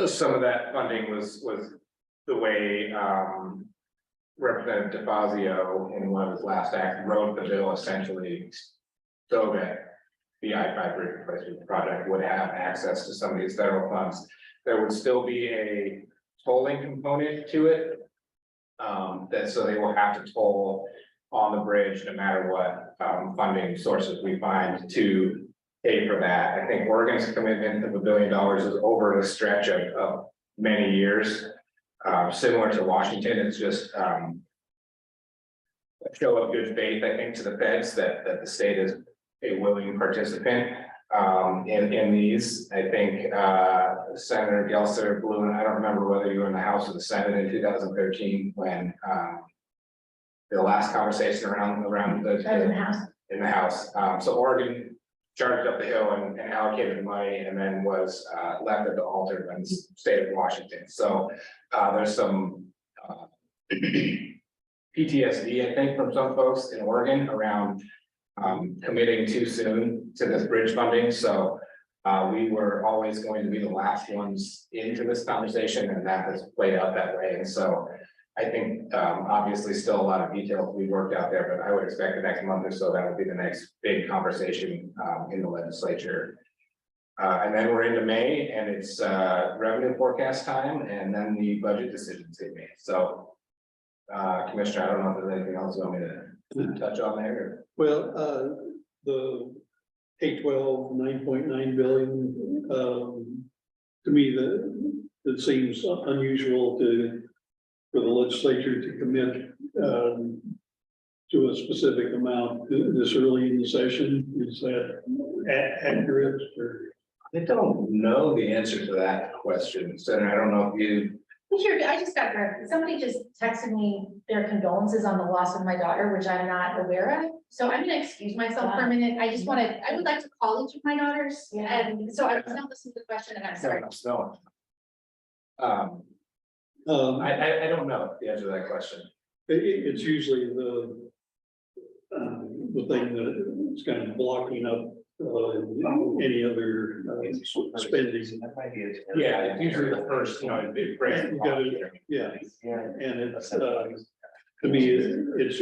Some of that funding was the way Representative DeFazio in one of his last acts wrote the bill, essentially so that the I-5 bridge replacement project would have access to some of these federal funds. There would still be a tolling component to it. That so they will have to toll on the bridge no matter what funding sources we find to pay for that. I think Oregon's commitment of $1 billion is over the stretch of many years. Similar to Washington, it's just a show of good faith, I think, to the feds that the state is a willing participant in these. I think Senator Gelser blew, and I don't remember whether you were in the House or the Senate in 2013 when the last conversation around in the House. So Oregon charged up the hill and allocated the money, and then was left at the altar when the state of Washington. So there's some PTSD, I think, from some folks in Oregon around committing too soon to this bridge funding. So we were always going to be the last ones into this conversation, and that has played out that way. And so I think obviously still a lot of details to be worked out there, but I would expect the next month or so that would be the next big conversation in the legislature. And then we're into May, and it's revenue forecast time, and then the budget decisions get made. So Commissioner, I don't know if there's anything else you want me to touch on there. Well, the K-12, 9.9 billion, to me, that seems unusual for the legislature to commit, to a specific amount this early in the session. Is that accurate or? I don't know the answer to that question, so I don't know if you, Sure, I just got, somebody just texted me their condolences on the loss of my daughter, which I'm not aware of. So I'm gonna excuse myself for a minute. I would like to call each of my daughters. Yeah. And so I was not listening to the question and I'm sorry. no. Um, I don't know the answer to that question. it's usually the thing that is kind of blocking up any other spending. Yeah, it's usually the first, big break. You gotta- Yeah, and it's, to me, it's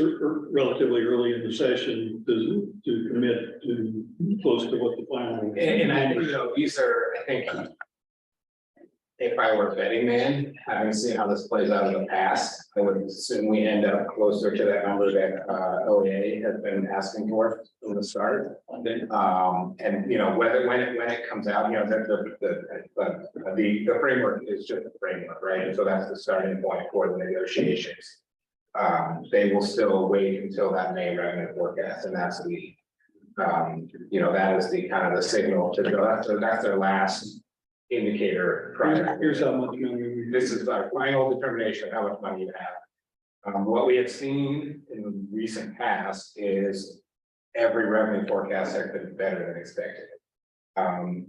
relatively early in the session to commit to close to what the final. And I think, these are, I think. If I were a betting man, having seen how this plays out in the past, I would assume we end up closer to that number that OEA has been asking for from the start. And whether when it comes out, the framework is just a framework, right? And so that's the starting point for the negotiations. They will still wait until that May revenue forecast, and that's the that is the kind of the signal to go. That's their last indicator prior. Here's how much money. This is our final determination of how much money you have. What we have seen in the recent past is every revenue forecast has been better than expected. And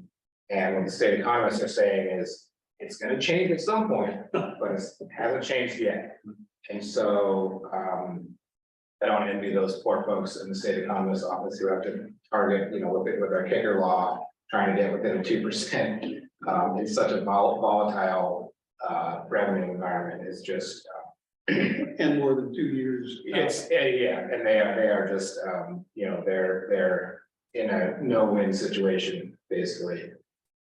what the state economists are saying is it's going to change at some point, but it hasn't changed yet. And so I don't envy those poor folks in the state economist office who have to target, with our kicker law, trying to get within a 2%. It's such a volatile revenue environment. Is just And more than 2 years. it's and they are just they're in a no-win situation basically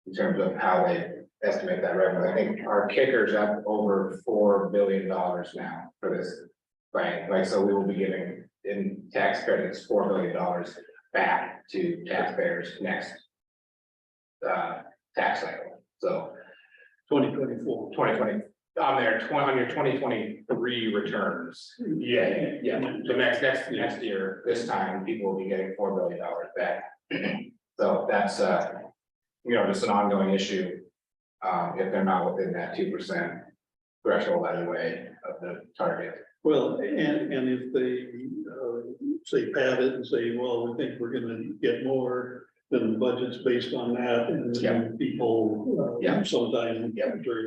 in terms of how they estimate that revenue. I think our kicker's up over $4 billion now for this, right? Like, so we will be giving in tax credits $4 billion back to taxpayers next tax cycle. So 2024. 2020 on your 2023 returns. Yeah. The next year, this time, people will be getting $4 billion back. So that's just an ongoing issue. If they're not within that 2% threshold anyway of the target. Well, and if they say pat it and say, well, we think we're gonna get more, then the budget's based on that, and then people sometimes during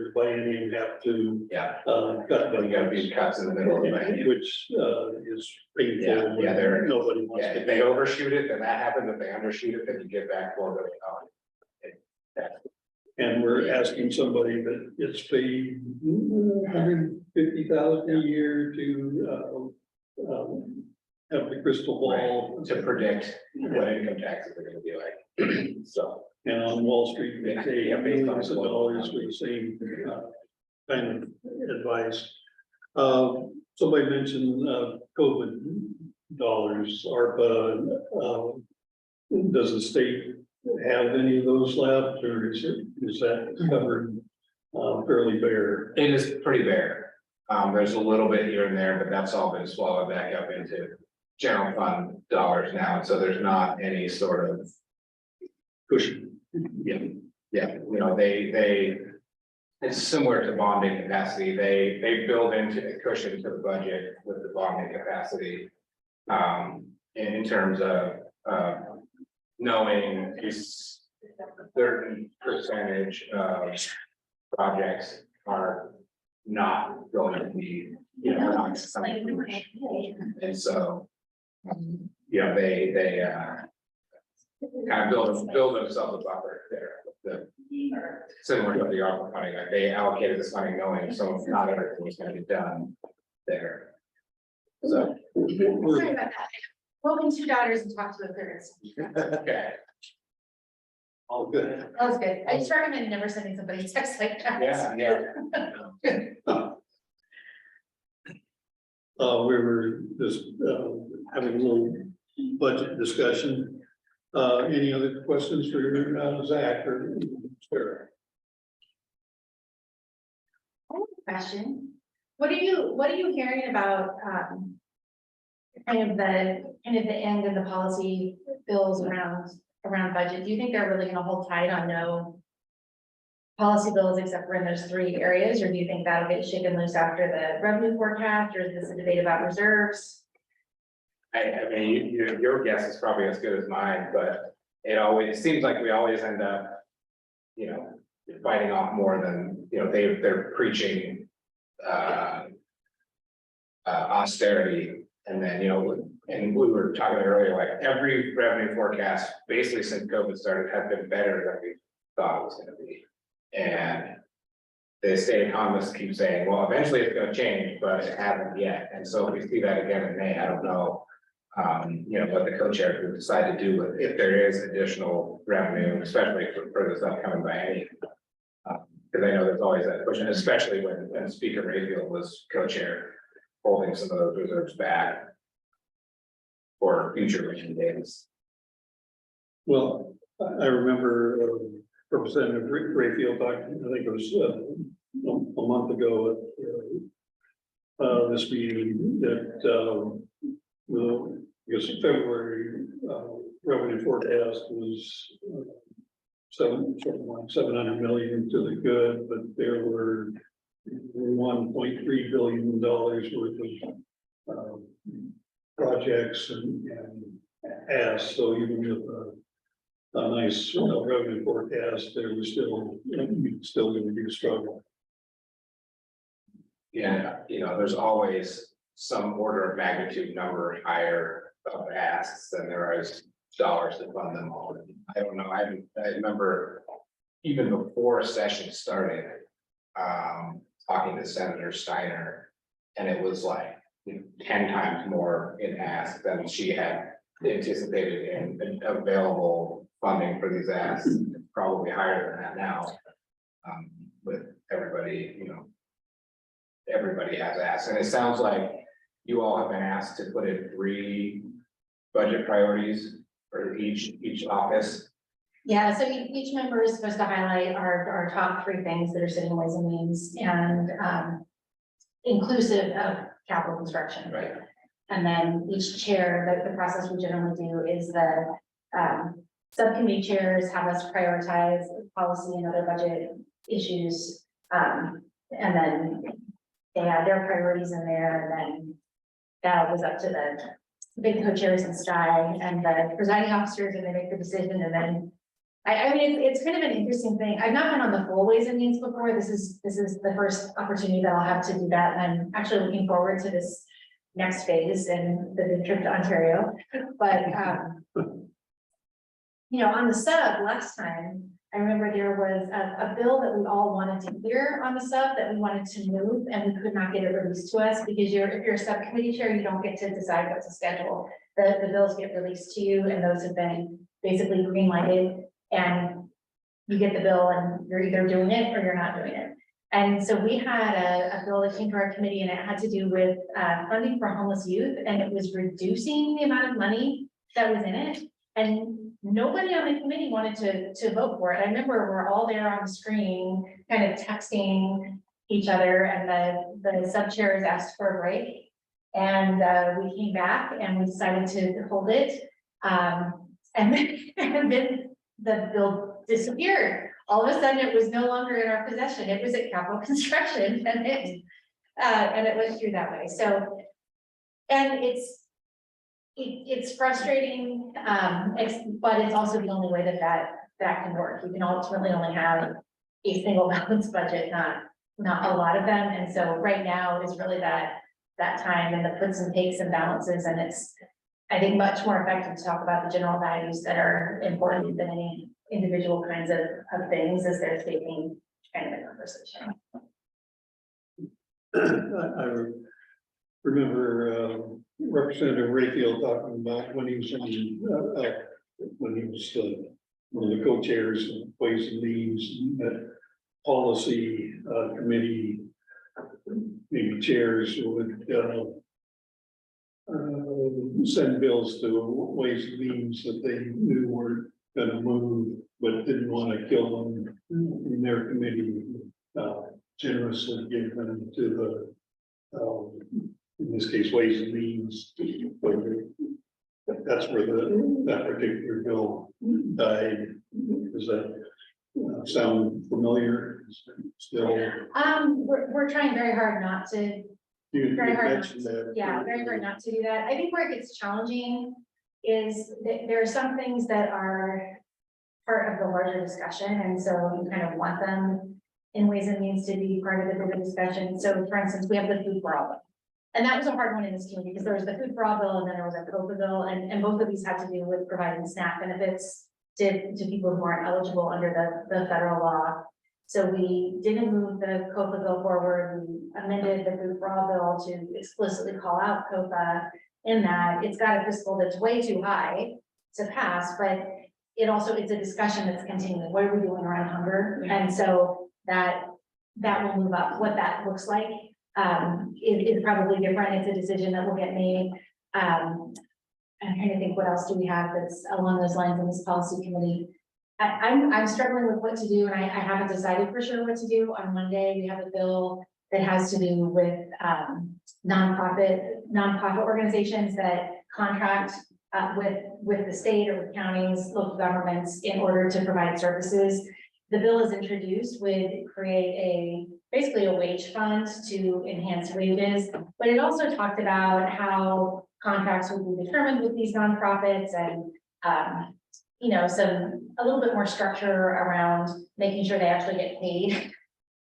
the biennium have to cut. But you gotta be cuts in the middle of it. Which is painful. They're Nobody wants if to. they overshoot it, then that happens. If they undershoot it, then you get back $4 billion. And we're asking somebody that gets paid $150,000 a year to have the crystal ball. To predict what income taxes are gonna be like. So. And on Wall Street, they pay Yeah, based on millions of dollars for the same kind of advice. Somebody mentioned COVID dollars, ARPA. Does the state have any of those left, or is that covered fairly bare? It is pretty bare. There's a little bit here and there, but that's all been swallowed back up into general fund dollars now. So there's not any sort of Cushion. It's similar to bonding capacity. They build into a cushion to the budget with the bonding capacity. In terms of knowing a certain percentage of projects are not going to be, not something. And so, they kind of build themselves a buffer there. Similar to the ARPA funding, like they allocated this money knowing not everything was gonna be done there. So. Sorry about that. I've spoken 2 daughters and talked to a third. Okay. All good. That was good. I just recommend never sending somebody a text like that. We were just having a little budget discussion. Any other questions for Zach or Sarah? Question. What are you hearing about, kind of the end of the policy bills around budget? Do you think they're really gonna hold tight on no policy bills except for in those three areas, or do you think that'll get shaken loose after the revenue forecast, or is this a debate about reserves? I mean, your guess is probably as good as mine, but it seems like we always end up, you know, biting off more than, you know, they're preaching austerity, and then, you know, and we were talking earlier, like every revenue forecast, basically since COVID started, has been better than we thought it was gonna be. And the state economists keep saying, well, eventually it's gonna change, but it hasn't yet. And so if we see that again in May, I don't know, you know, what the co-chair could decide to do, but if there is additional revenue, especially for this upcoming biennium. Because I know there's always that push, and especially when Speaker Rayfield was co-chair, holding some of those reserves back for future rainy days. Well, I remember Representative Rayfield talking, I think it was a month ago at this meeting that I guess February revenue forecast was something like 700 million to the good, but there were $1.3 billion worth of projects and asks. So even with a nice revenue forecast, there was still going to be a struggle. Yeah, you know, there's always some order of magnitude number higher of asks than there is dollars to fund them all. I don't know, I remember even before a session started, talking to Senator Steiner, and it was like 10 times more in ask than she had anticipated in available funding for these asks, probably higher than that now. With everybody, you know, everybody has asked, and it sounds like you all have been asked to put in 3 budget priorities for each office. Yeah, so each member is supposed to highlight our top 3 things that are sitting in Ways and Means, and inclusive of capital construction. Right. And then each chair, the process we generally do is the subcommittee chairs have us prioritize policy and other budget issues. And then they add their priorities in there, and then that was up to the big co-chairs and STI and the presiding officers, and they make the decision. And then I mean, it's kind of an interesting thing. I've not been on the full Ways and Means before. This is the first opportunity that I'll have to do that. And I'm actually looking forward to this next phase and the trip to Ontario. But, you know, on the sub last time, I remember there was a bill that we all wanted to hear on the sub that we wanted to move, and we could not get it released to us because if you're a subcommittee chair, you don't get to decide what to schedule. The bills get released to you, and those have been basically green lighted, and you get the bill and you're either doing it or you're not doing it. And so we had a bill that came to our committee, and it had to do with funding for homeless youth, and it was reducing the amount of money that was in it. And nobody on the committee wanted to vote for it. I remember we're all there on the screen, kind of texting each other, and the sub chairs asked for a break. And we came back and we decided to hold it. And then the bill disappeared. All of a sudden, it was no longer in our possession. It was at capital construction, and it went through that way. So, and it's frustrating, but it's also the only way that can work. You can ultimately only have a single balanced budget, not a lot of them. And so right now is really that time and the puts and takes and balances. And it's, I think, much more effective to talk about the general values that are important than any individual kinds of things as they're taking kind of a conversation. I remember Representative Rayfield talking about when he was one of the co-chairs of Ways and Means, that policy committee maybe chairs would send bills to Ways and Means that they knew were gonna move, but didn't want to kill them. In their committee, generously give them to the, in this case, Ways and Means. That's where that particular bill died. Does that sound familiar? Still, We're trying very hard not to, you very hard not mentioned that. yeah, very hard not to do that. I think where it gets challenging is that there are some things that are part of the larger discussion, and so you kind of want them in Ways and Means to be part of the bigger discussion. So for instance, we have the food for all bill. And that was a hard one in this community because there was the food for all bill and then there was a COPA bill, and both of these had to do with providing SNAP benefits to people who aren't eligible under the federal law. So we didn't move the COPA bill forward. We amended the food for all bill to explicitly call out COPA in that it's got a fiscal that's way too high to pass, but it also, it's a discussion that's continuing. What are we doing around hunger? And so that will move up. What that looks like is probably different. It's a decision that will get made. I'm trying to think what else do we have that's along those lines in this policy committee. I'm struggling with what to do, and I haven't decided for sure what to do. On Monday, we have a bill that has to do with nonprofit organizations that contract with the state or with counties, local governments in order to provide services. The bill is introduced would create basically a wage fund to enhance wages, but it also talked about how contracts would be determined with these nonprofits and you know, a little bit more structure around making sure they actually get paid,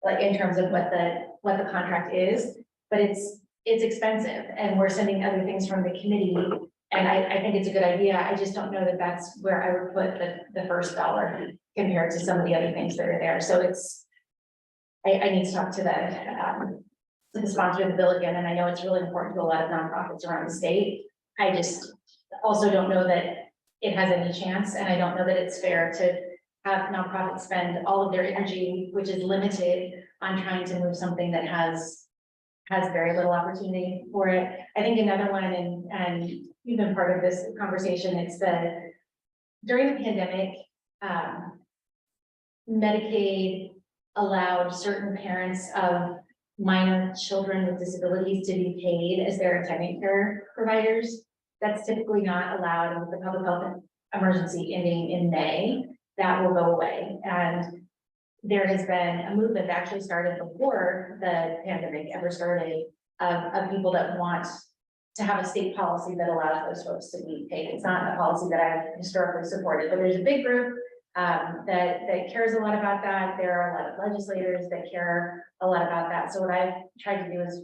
like in terms of what the contract is. But it's expensive, and we're sending other things from the committee, and I think it's a good idea. I just don't know that that's where I would put the first dollar compared to some of the other things that are there. So I need to talk to the sponsor of the bill again, and I know it's really important to a lot of nonprofits around the state. I just also don't know that it has any chance, and I don't know that it's fair to have nonprofits spend all of their energy, which is limited, on trying to move something that has very little opportunity for it. I think another one, and you've been part of this conversation, it's during the pandemic, Medicaid allowed certain parents of minor children with disabilities to be paid as their attendant care providers. That's typically not allowed, and with the public health emergency ending in May, that will go away. And there has been a movement that actually started before the pandemic ever started of people that want to have a state policy that allows those folks to be paid. It's not a policy that I've historically supported, but there's a big group that cares a lot about that. There are a lot of legislators that care a lot about that. So what I've tried to do is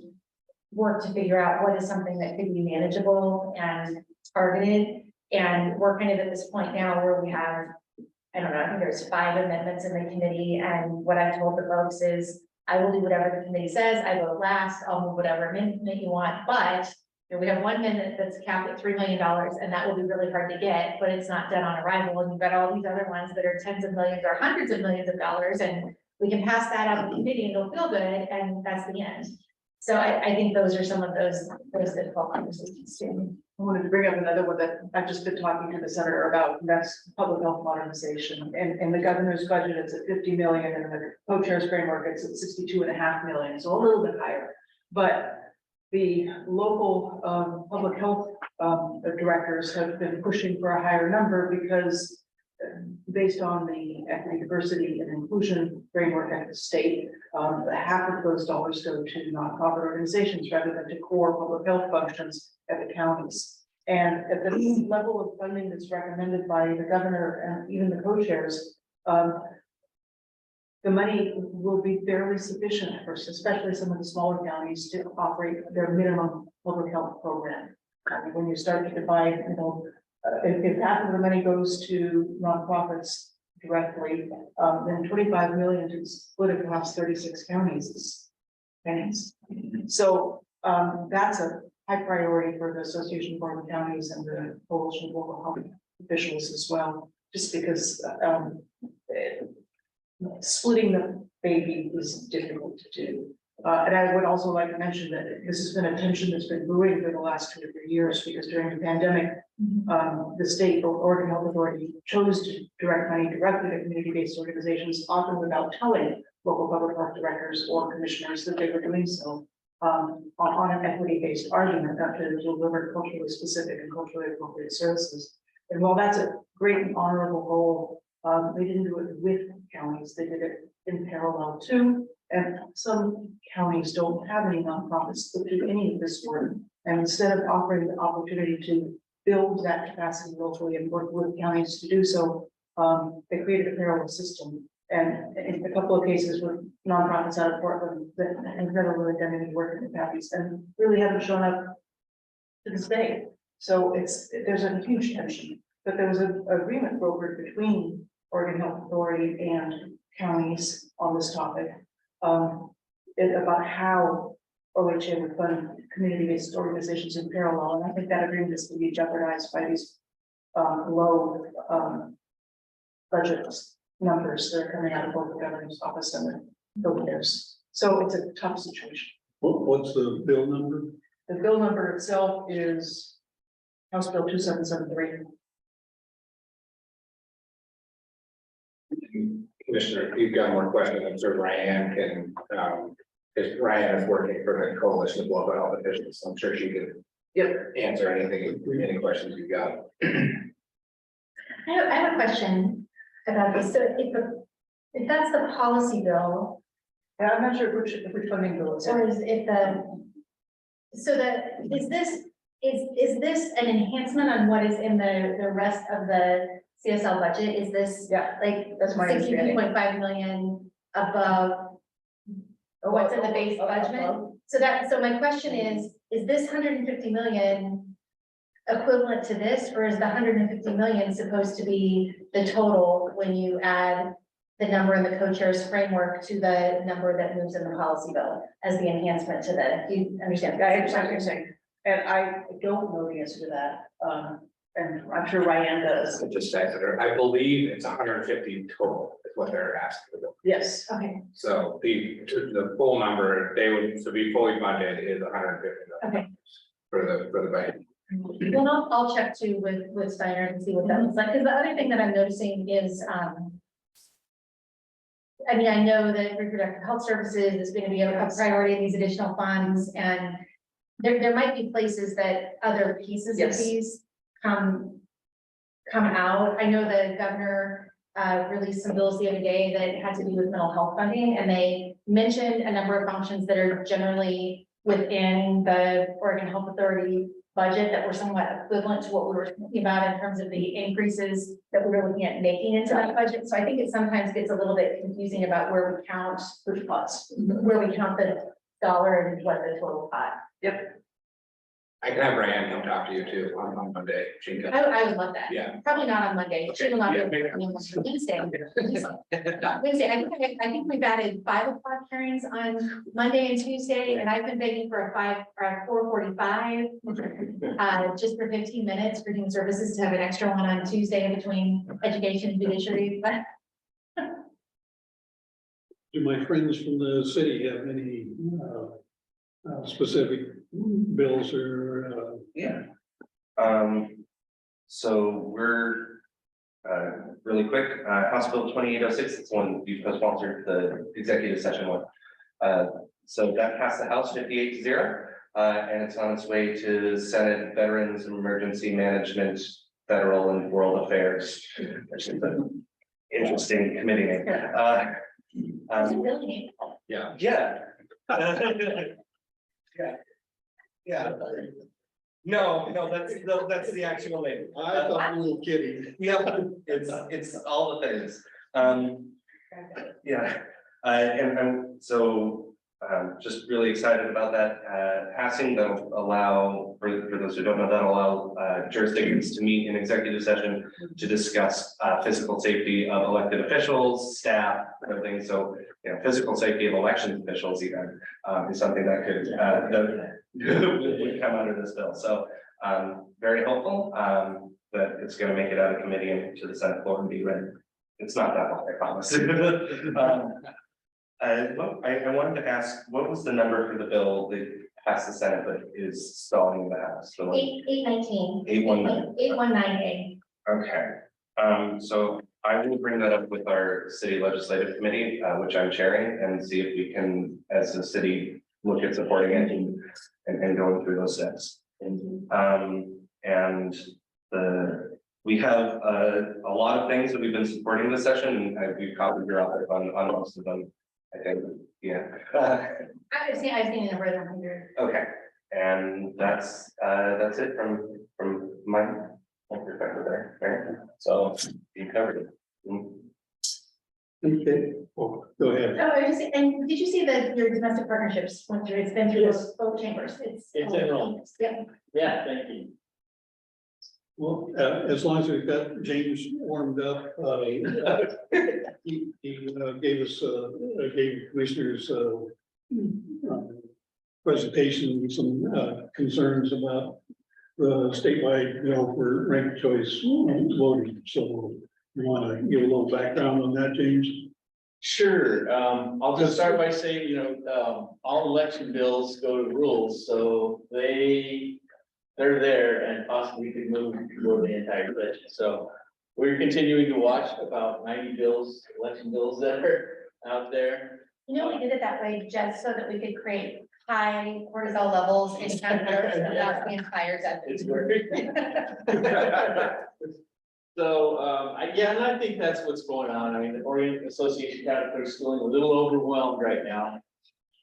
work to figure out what is something that could be manageable and targeted. And we're kind of at this point now where we have, I don't know, I think there's 5 amendments in the committee. And what I've told the folks is I will do whatever the committee says. I vote last. I'll move whatever amendment you want. But you know, we have one amendment that's capped at $3 million, and that will be really hard to get, but it's not done on arrival. And you've got all these other ones that are tens of millions or hundreds of millions of dollars. And we can pass that out of the committee and it'll feel good. And that's the end. So I think those are some of those difficult conversations too. I wanted to bring up another one that I've just been talking to the senator about, and that's public health modernization. And the governor's budget is at 50 million, and the co-chair's framework it's at 62.5 million, so a little bit higher. But the local public health directors have been pushing for a higher number because based on the equity, diversity, and inclusion framework at the state, half of those dollars go to nonprofit organizations rather than to core public health functions at the counties. And at the level of funding that's recommended by the governor and even the co-chairs, the money will be fairly sufficient for especially some of the smaller counties to operate their minimum public health program. When you start to divide, you know, if half of the money goes to nonprofits directly, then 25 million to split across 36 counties is pennies. So that's a high priority for the Association of Board Counties and the Coalition of Local Health officials as well, just because splitting the baby is difficult to do. And I would also like to mention that this has been a tension that's been brewing for the last 2 or 3 years, because during the pandemic, the state or Oregon Health Authority chose to direct money directly to community-based organizations, often without telling local public health directors or commissioners that they were doing so. On an equity-based argument that to deliver culturally specific and culturally appropriate services. And while that's a great and honorable goal, they didn't do it with counties, they did it in parallel too. And some counties don't have any nonprofits that do any of this work. And instead of offering the opportunity to build that capacity locally and work with counties to do so, they created a parallel system. And in a couple of cases with nonprofits out of Portland that have never really done any work in the counties and really haven't shown up to this day. So there's a huge tension, but there was an agreement brokered between Oregon Health Authority and counties on this topic. About how OHA would fund community-based organizations in parallel, and I think that agreement is going to be jeopardized by these low budget numbers that are coming out of both the governor's office and the voters. So it's a tough situation. What's the bill number? The bill number itself is House Bill 2773. Commissioner, if you've got more questions, I'm sure Ryan can, because Ryan is working for the coalition of local health officials, so I'm sure she can answer anything, any questions you've got. I have a question about this. So if that's the policy bill, And I'm not sure which funding bill it's in. or is it is this an enhancement on what is in the rest of the CSL budget? Is this Yeah, like that's my 62.5 million above what's in the base budget? So my question is this 150 million equivalent to this, or is the 150 million supposed to be the total when you add the number in the co-chair's framework to the number that moves in the policy bill as the enhancement to the, do you understand? I understand what you're saying, and I don't know the answer to that, and I'm sure Ryan does. I just said that, I believe it's 150 total is what they're asking. Yes, Okay, So the full number, they would, to be fully funded is 150 million. Okay. For the budget. well, I'll check too with Steiner and see what that looks like, because the other thing that I'm noticing is, I mean, I know that reproductive health services is going to be a priority in these additional funds, and there might be places that other pieces of Yes. these come out. I know the governor released some bills the other day that had to do with mental health funding, and they mentioned a number of functions that are generally within the Oregon Health Authority budget that were somewhat equivalent to what we were talking about in terms of the increases that we were looking at making into that budget. So I think it sometimes gets a little bit confusing about where we count which pots, where we count the dollar and what the total pot. I can have Ryan come talk to you too on Monday. She can. I would love that. Yeah. Probably not on Monday. She will not be Yeah, able to, maybe. I mean, Wednesday. Wednesday, I think we've added 5 o'clock hearings on Monday and Tuesday, and I've been begging for a 4:45. Just for 15 minutes for human services to have an extra one on Tuesday in between education and judiciary, but Do my friends from the city have any specific bills or Yeah. So we're, really quick, House Bill 2806, it's one you co-sponsored the executive session one. So that passed the House 58-0, and it's on its way to Senate Veterans Emergency Management, Federal and World Affairs, which is an interesting committee name. it's really, Yeah. Yeah. Yeah. No, that's the actual name. I thought you were kidding. Yeah, it's all the things. Yeah, and so, just really excited about that, passing. That'll allow, for those who don't know, that'll allow, jurisdictions to meet in executive session to discuss, physical safety of elected officials, staff, everything. So, physical safety of election officials even, is something that could, that would come out of this bill. So, very hopeful, that it's gonna make it out of committee and to the Senate floor and be ready. It's not that long, I promise. I wanted to ask, what was the number for the bill that passed the Senate but is stalling in the House? The one- 819. 819. 819A. Okay, so I will bring that up with our city legislative committee, which I'm chairing, and see if we can, as a city, look at supporting it and going through those steps. And we have a lot of things that we've been supporting this session, and we've copied your office on most of them, I think, yeah. I've seen a number of 100. Okay, and that's it from my perspective there, right? So you covered it. Okay, well, go ahead. Oh, and did you see that your domestic partnerships went through, it's been through both chambers, it's. enrolled. Yeah. Yeah, thank you. Well, as long as we've got James warmed up, he gave us, gave commissioners, presentation, some, concerns about the statewide, for ranked choice voting. So you want to give a little background on that, James? Sure, I'll just start by saying, all election bills go to rules, so they're there and possibly could move the entire budget. So we're continuing to watch about 90 bills, election bills that are out there. We did it that way just so that we could create high cortisol levels in candidates without being fired at. It's working. So, and I think that's what's going on. I mean, the Oregon Association of County is feeling a little overwhelmed right now.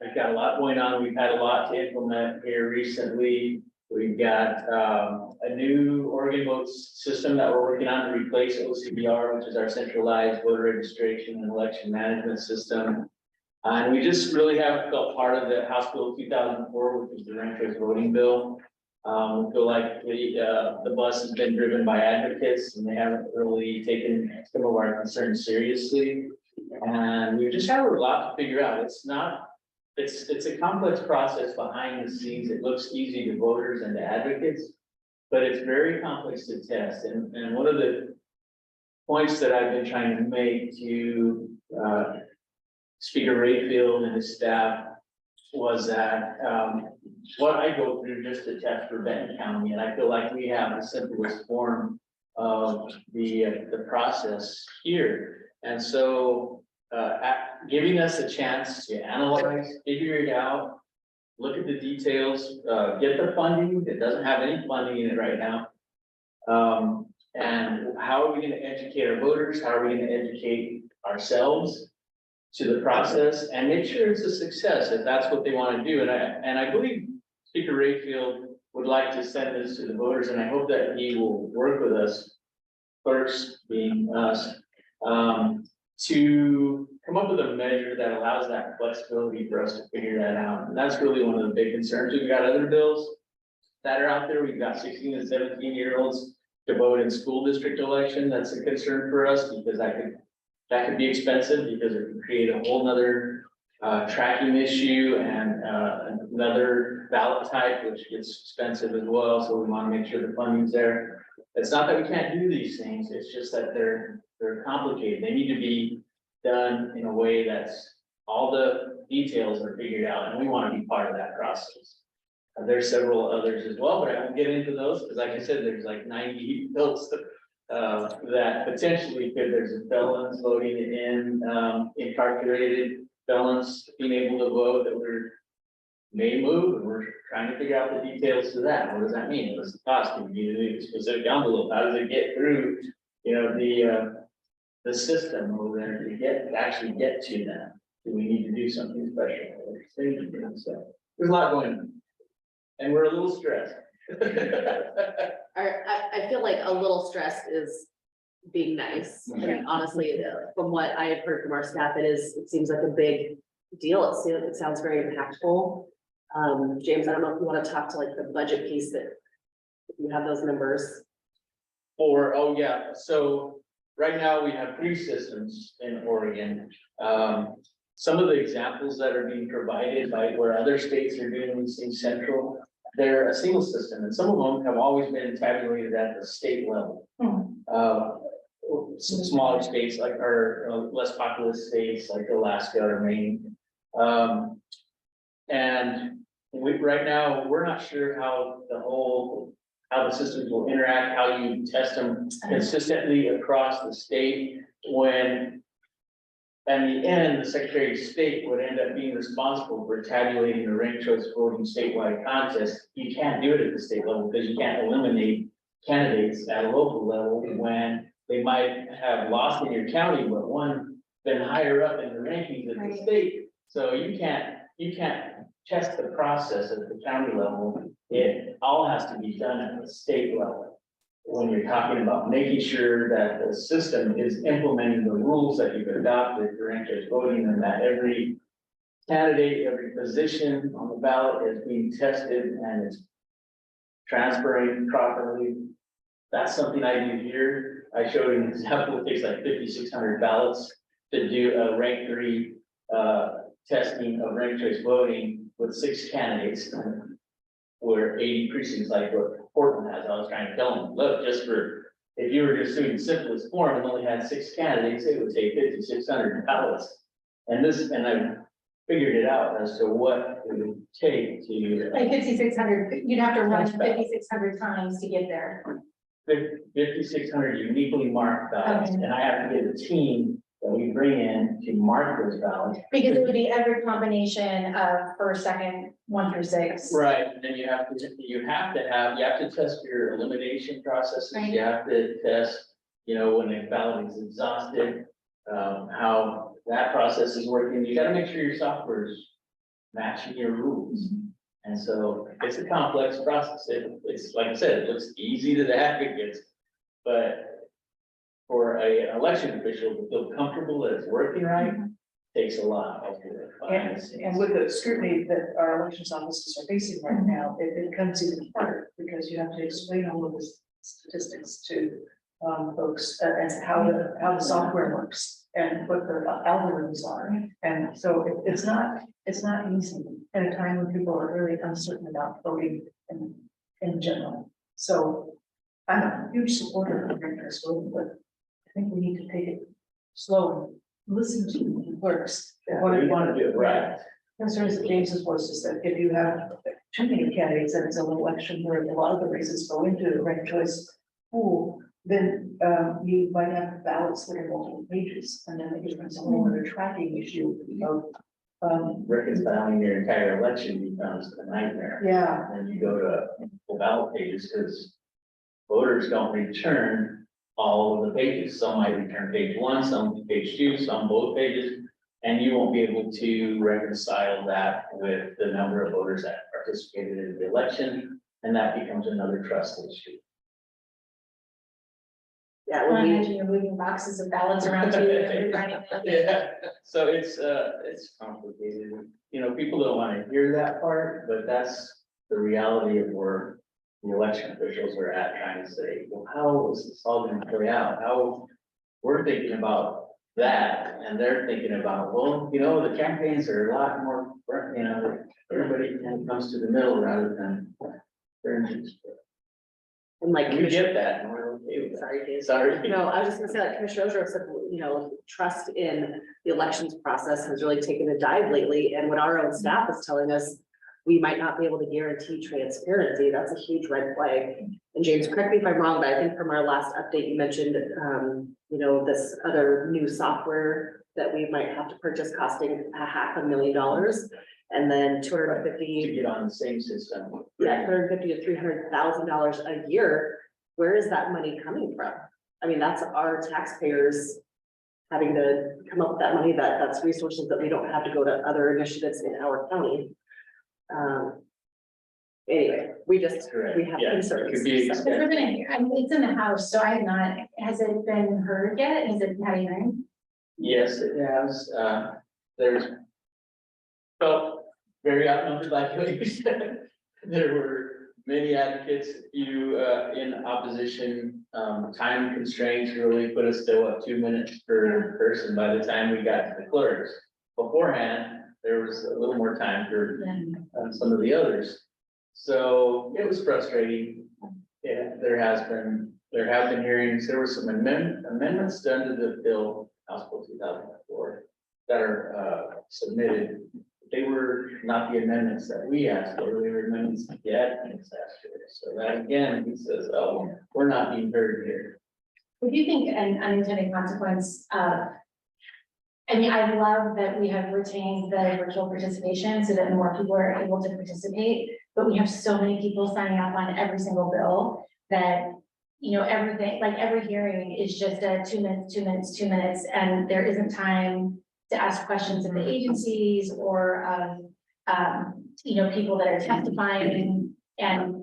We've got a lot going on. We've had a lot to implement here recently. We've got a new Oregon votes system that we're working on to replace OCBR, which is our centralized voter registration and election management system. And we just really haven't felt part of the House Bill 2004, which is the ranked choice voting bill. We feel like the bus has been driven by advocates and they haven't really taken some of our concerns seriously. And we just have a lot to figure out. It's a complex process behind the scenes. It looks easy to voters and to advocates, but it's very complex to test. And one of the points that I've been trying to make to Speaker Rayfield and his staff was that what I go through just to test for Benton County, and I feel like we have the simplest form of the process here. And so giving us a chance to analyze, figure it out, look at the details, get the funding. It doesn't have any funding in it right now. And how are we going to educate our voters? How are we going to educate ourselves to the process and make sure it's a success if that's what they want to do? And I believe Speaker Rayfield would like to send this to the voters, and I hope that he will work with us, clerks being us, to come up with a measure that allows that flexibility for us to figure that out. And that's really one of the big concerns. We've got other bills that are out there. We've got 16 and 17-year-olds to vote in school district election. That's a concern for us because that could be expensive because it could create a whole nother tracking issue and another ballot type, which gets expensive as well. So we want to make sure the funding's there. It's not that we can't do these things. It's just that they're complicated. They need to be done in a way that's all the details are figured out, and we want to be part of that process. There's several others as well, but I won't get into those because, like I said, there's like 90 bills that potentially could. There's felons voting in, incarcerated felons being able to vote that may move, and we're trying to figure out the details to that. What does that mean? What's the cost? Do we need a specific envelope? How does it get through, the system over there to actually get to them? Do we need to do something special? So there's a lot going on, and we're a little stressed. I feel like a little stress is being nice. And honestly, from what I have heard from our staff, it seems like a big deal. It sounds very impactful. James, I don't know if you want to talk to like the budget piece that if you have those numbers. So right now we have 3 systems in Oregon. Some of the examples that are being provided by where other states are doing these things central, they're a single system, and some of them have always been tabulated at the state level. smaller states like, or less populous states like Alaska or Maine. And right now, we're not sure how the systems will interact, how you test them consistently across the state when. In the end, the Secretary of State would end up being responsible for tabulating the ranked choice voting statewide contest. You can't do it at the state level because you can't eliminate candidates at a local level when they might have lost in your county, but one been higher up in the rankings at the Right. state. So you can't test the process at the county level. It all has to be done at the state level. When you're talking about making sure that the system is implementing the rules that you've adopted for ranked choice voting and that every candidate, every position on the ballot is being tested and it's transferring properly. That's something I do here. I showed an example, it takes like 5,600 ballots to do a rank 3 testing of ranked choice voting with 6 candidates. Where 80 precincts like what Portland has. I was trying to tell them, look, just for, if you were just doing the simplest form and only had 6 candidates, it would take 5,600 ballots. And I figured it out as to what it would take to. Like 5,600, you'd have to run That's bad. 5,600 times to get there. 5,600 uniquely marked ballots, Okay. and I have to get a team that we bring in to mark those ballots. Because it would be every combination of first, second, 1 through 6. Right, and then you have to test your elimination processes, Right. you have to test, when the ballot is exhausted. How that process is working, you gotta make sure your software is matching your rules. And so it's a complex process, it's like I said, it looks easy to the advocates, but. For an election official to feel comfortable that it's working right, takes a lot of work behind the scenes. And with the scrutiny that our elections offices are facing right now, it becomes even harder because you have to explain all of the statistics to folks and how the software works and what the algorithms are. And so it's not easy at a time when people are really uncertain about voting in general. So I'm a huge supporter of ranked choice voting, but I think we need to take it slow and listen to the clerks. We wanna do it right. Concerns that James's voice is that if you have too many candidates and it's an election where a lot of the races go into the ranked choice pool, then you might have ballots that are multiple pages, and then it becomes a whole other tracking issue of Reconciling your entire election becomes a nightmare. yeah, And you go to the ballot pages, because voters don't return all of the pages. Some might return page 1, some page 2, some both pages. And you won't be able to reconcile that with the number of voters that participated in the election, and that becomes another trust issue. Yeah, I when we, imagine you're moving boxes of ballots around too. and you're running them. Yeah, so it's complicated. People don't want to hear that part, but that's the reality of where the election officials are at, trying to say, well, how is this all going to play out? How we're thinking about that, and they're thinking about, well, the campaigns are a lot more, everybody kind of comes to the middle rather than fringes. and like. We get that, and we're okay with that. Sorry, Dave. Sorry. No, I was just gonna say, like Commissioner Oger said, trust in the elections process has really taken a dive lately, and what our own staff is telling us, we might not be able to guarantee transparency. That's a huge red flag. And James, correct me if I'm wrong, but I think from our last update, you mentioned, this other new software that we might have to purchase costing $500,000, and then To 250, get on the same system. yeah, $250,000 to $300,000 a year. Where is that money coming from? I mean, that's our taxpayers having to come up with that money, that's resources that we don't have to go to other initiatives in our county. Anyway, we have Yeah, it concerns. could be so. It's been it's in the house, so I have not, has it been heard yet? Have you heard? Yes, it has, there's. Felt very outnumbered, like what you said. There were many advocates, few in opposition. Time constraints really put us still at 2 minutes per person by the time we got to the clerks. Beforehand, there was a little more time for some of the others. So it was frustrating. Yeah, there have been hearings, there were some amendments done to the bill, House Bill 2004, that are submitted. They were not the amendments that we asked for, they were amendments to get things asked for. So that again, he says, oh, we're not being heard here. What do you think an unintended consequence of? I mean, I love that we have retained the virtual participation so that more people are able to participate, but we have so many people signing up on every single bill that, you know, everything, like every hearing is just a 2 minutes, 2 minutes, 2 minutes, and there isn't time to ask questions of the agencies or of, you know, people that are testifying, and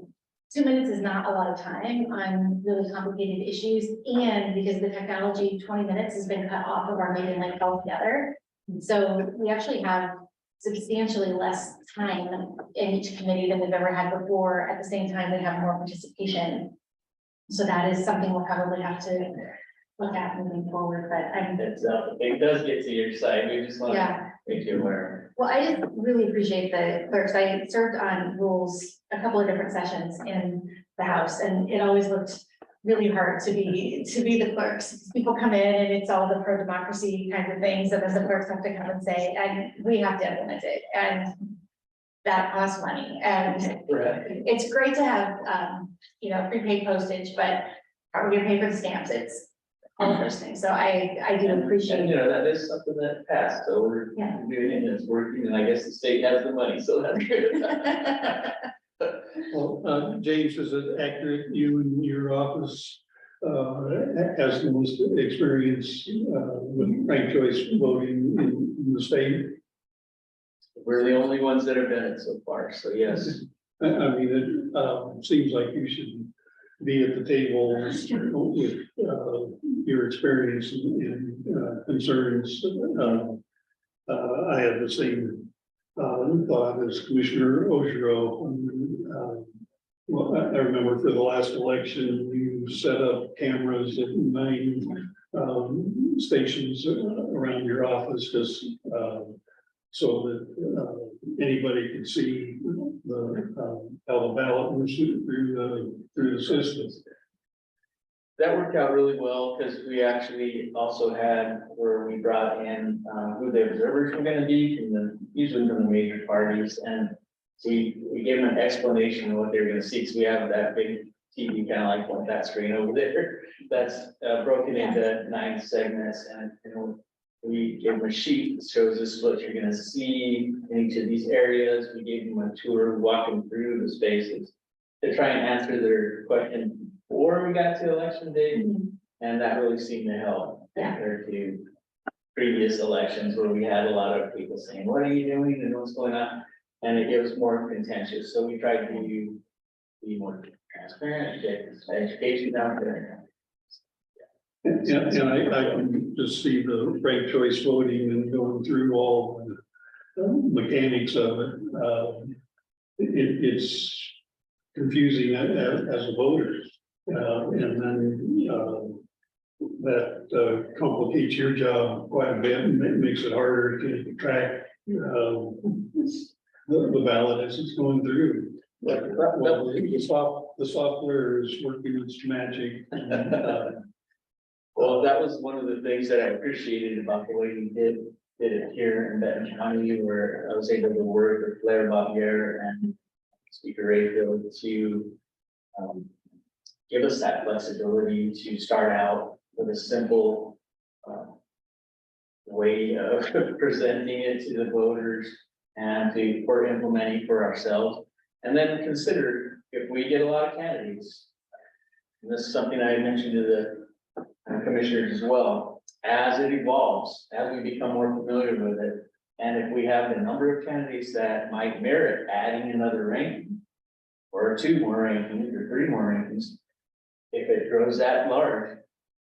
2 minutes is not a lot of time on really complicated issues, and because of the technology, 20 minutes has been cut off of our meeting length altogether. So we actually have substantially less time in each committee than we've ever had before. At the same time, we have more participation. So that is something we'll probably have to look at moving forward, but I'm, It does get to your side, we just want to yeah. make you aware. Well, I just really appreciate the clerks. I served on rules a couple of different sessions in the House, and it always looked really hard to be the clerks. People come in and it's all the pro-democracy kinds of things, and then the clerks have to come and say, and we have to implement it, and that costs money. And Right. it's great to have, you know, prepaid postage, but how are we gonna pay for the stamps? It's all of those things. So I do And appreciate. you know, that is something that passed, so we're Yeah. doing it, and it's working, and I guess the state has the money, so that's good. Well, James, is it accurate, you and your office, has the most experience, with ranked choice voting in the state? We're the only ones that have done it so far, so yes. I mean, it, seems like you should be at the table with, your experience and concerns. I have the same, thought as Commissioner Oshiro. Well, I remember for the last election, you set up cameras at 9, stations around your office, just, so that, anybody could see how the ballot moves through the system. That worked out really well, because we actually also had where we brought in who the observers were gonna be, usually from the major parties, and so we gave them an explanation of what they were gonna see, because we have that big TV, kind of like that screen over there, that's broken into 9 segments, and you know, we gave them a sheet that shows us what you're gonna see in each of these areas. We gave them a tour, walking through the spaces to try and answer their question before we got to election day, and that really seemed to help compared to previous elections where we had a lot of people saying, what are you doing and what's going on? And it was more contentious, so we tried to be more transparent, get education out there. And I can just see the ranked choice voting and going through all the mechanics of it. It's confusing as a voter. And then, that complicates your job quite a bit, and it makes it harder to track, the ballot as it's going through. Well, the software is working its magic. And, Well, that was one of the things that I appreciated about the way we did it here in Benton County, where I was able to work with Blair Bobbier and Speaker Rayfield to give us that flexibility to start out with a simple way of presenting it to the voters and for implementing for ourselves. And then consider if we get a lot of candidates. And this is something I mentioned to the commissioners as well, as it evolves, as we become more familiar with it. And if we have the number of candidates that might merit adding another ranking, or 2 more rankings, or 3 more rankings, if it grows that large,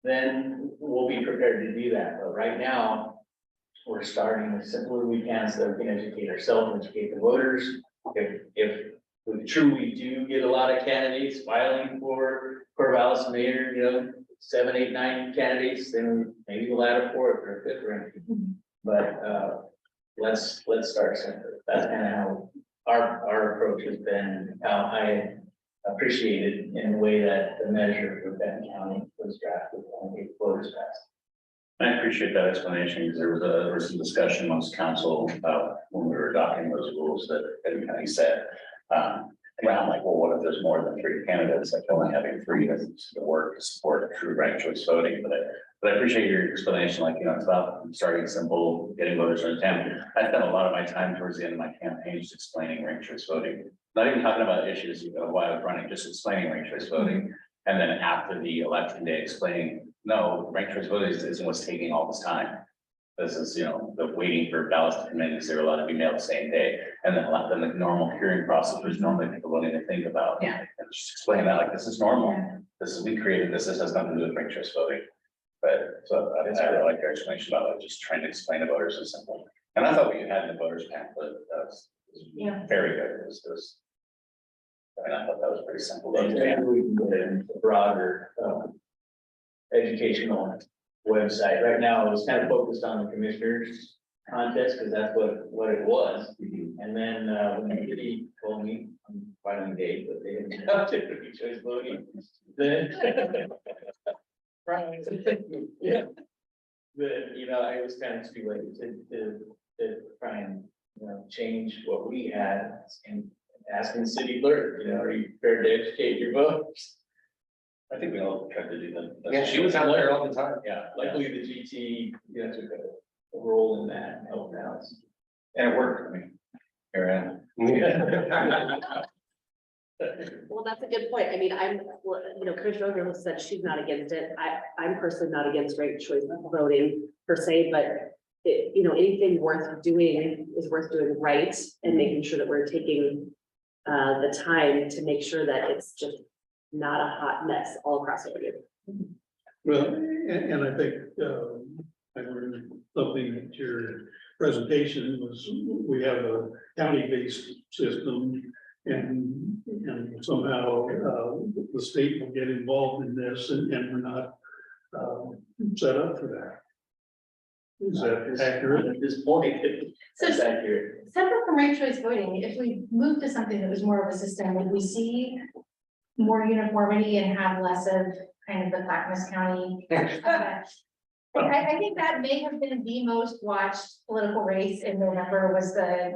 then we'll be prepared to do that. But right now, we're starting as simple as we can so that we can educate ourselves, educate the voters. If we truly do get a lot of candidates filing for Corvallis mayor, you know, 7, 8, 9 candidates, then maybe we'll add a 4th or 5th ranking. But let's start simple. That's kind of how our approach has been, how I appreciated in the way that the measure for Benton County was drafted on the voters passed. I appreciate that explanation, because there was some discussion amongst council about when we were adopting those rules that Benton County said. Around like, well, what if there's more than 3 candidates, like only having 3 doesn't work to support true ranked choice voting, but I appreciate your explanation, like, it's about starting simple, getting voters to intent. I spent a lot of my time towards the end of my campaign just explaining ranked choice voting, not even talking about issues, why I was running, just explaining ranked choice voting. And then after the election day, explaining, no, ranked choice voting isn't what's taking all this time. This is, the waiting for ballots to come in, because they're allowed to be mailed the same day. And then the normal hearing process, there's normally people wanting to think about. Yeah. And just explain that, like, this is normal. This is, we created this has nothing to do with ranked choice voting. But so I really like your explanation about like just trying to explain to voters is simple. And I thought what you had in the voters pamphlet, was Yeah. very good. It was, I mean, I thought that was pretty simple. to And understand. maybe we can get into a broader, educational website. Right now, it was kind of focused on the commissioners contest, because that's what it was. And then, when the city told me, I'm finally gay, but they didn't have to be choice voting, then. Right. Yeah. Then, I was kind of too late to try and, change what we had and asking the city clerk, are you prepared to educate your voters? I think we all tried to do that. Yeah, she was out there all the time. Yeah, Luckily, the GT, took a role in that, and helped out. and it worked. I mean, here I am. Well, that's a good point. I mean, Commissioner O'Neill said she's not against it. I'm personally not against ranked choice voting per se, but anything worth doing is worth doing right and making sure that we're taking the time to make sure that it's just not a hot mess all across Oregon. Well, and I think, I learned something at your presentation was, we have a county-based system. And somehow, the state will get involved in this and we're not, set up for that. Is that accurate? At this point, So it's accurate. separate from ranked choice voting, if we move to something that was more of a system, would we see more uniformity and have less of kind of the Clackamas County effect? I think that may have been the most watched political race in November was the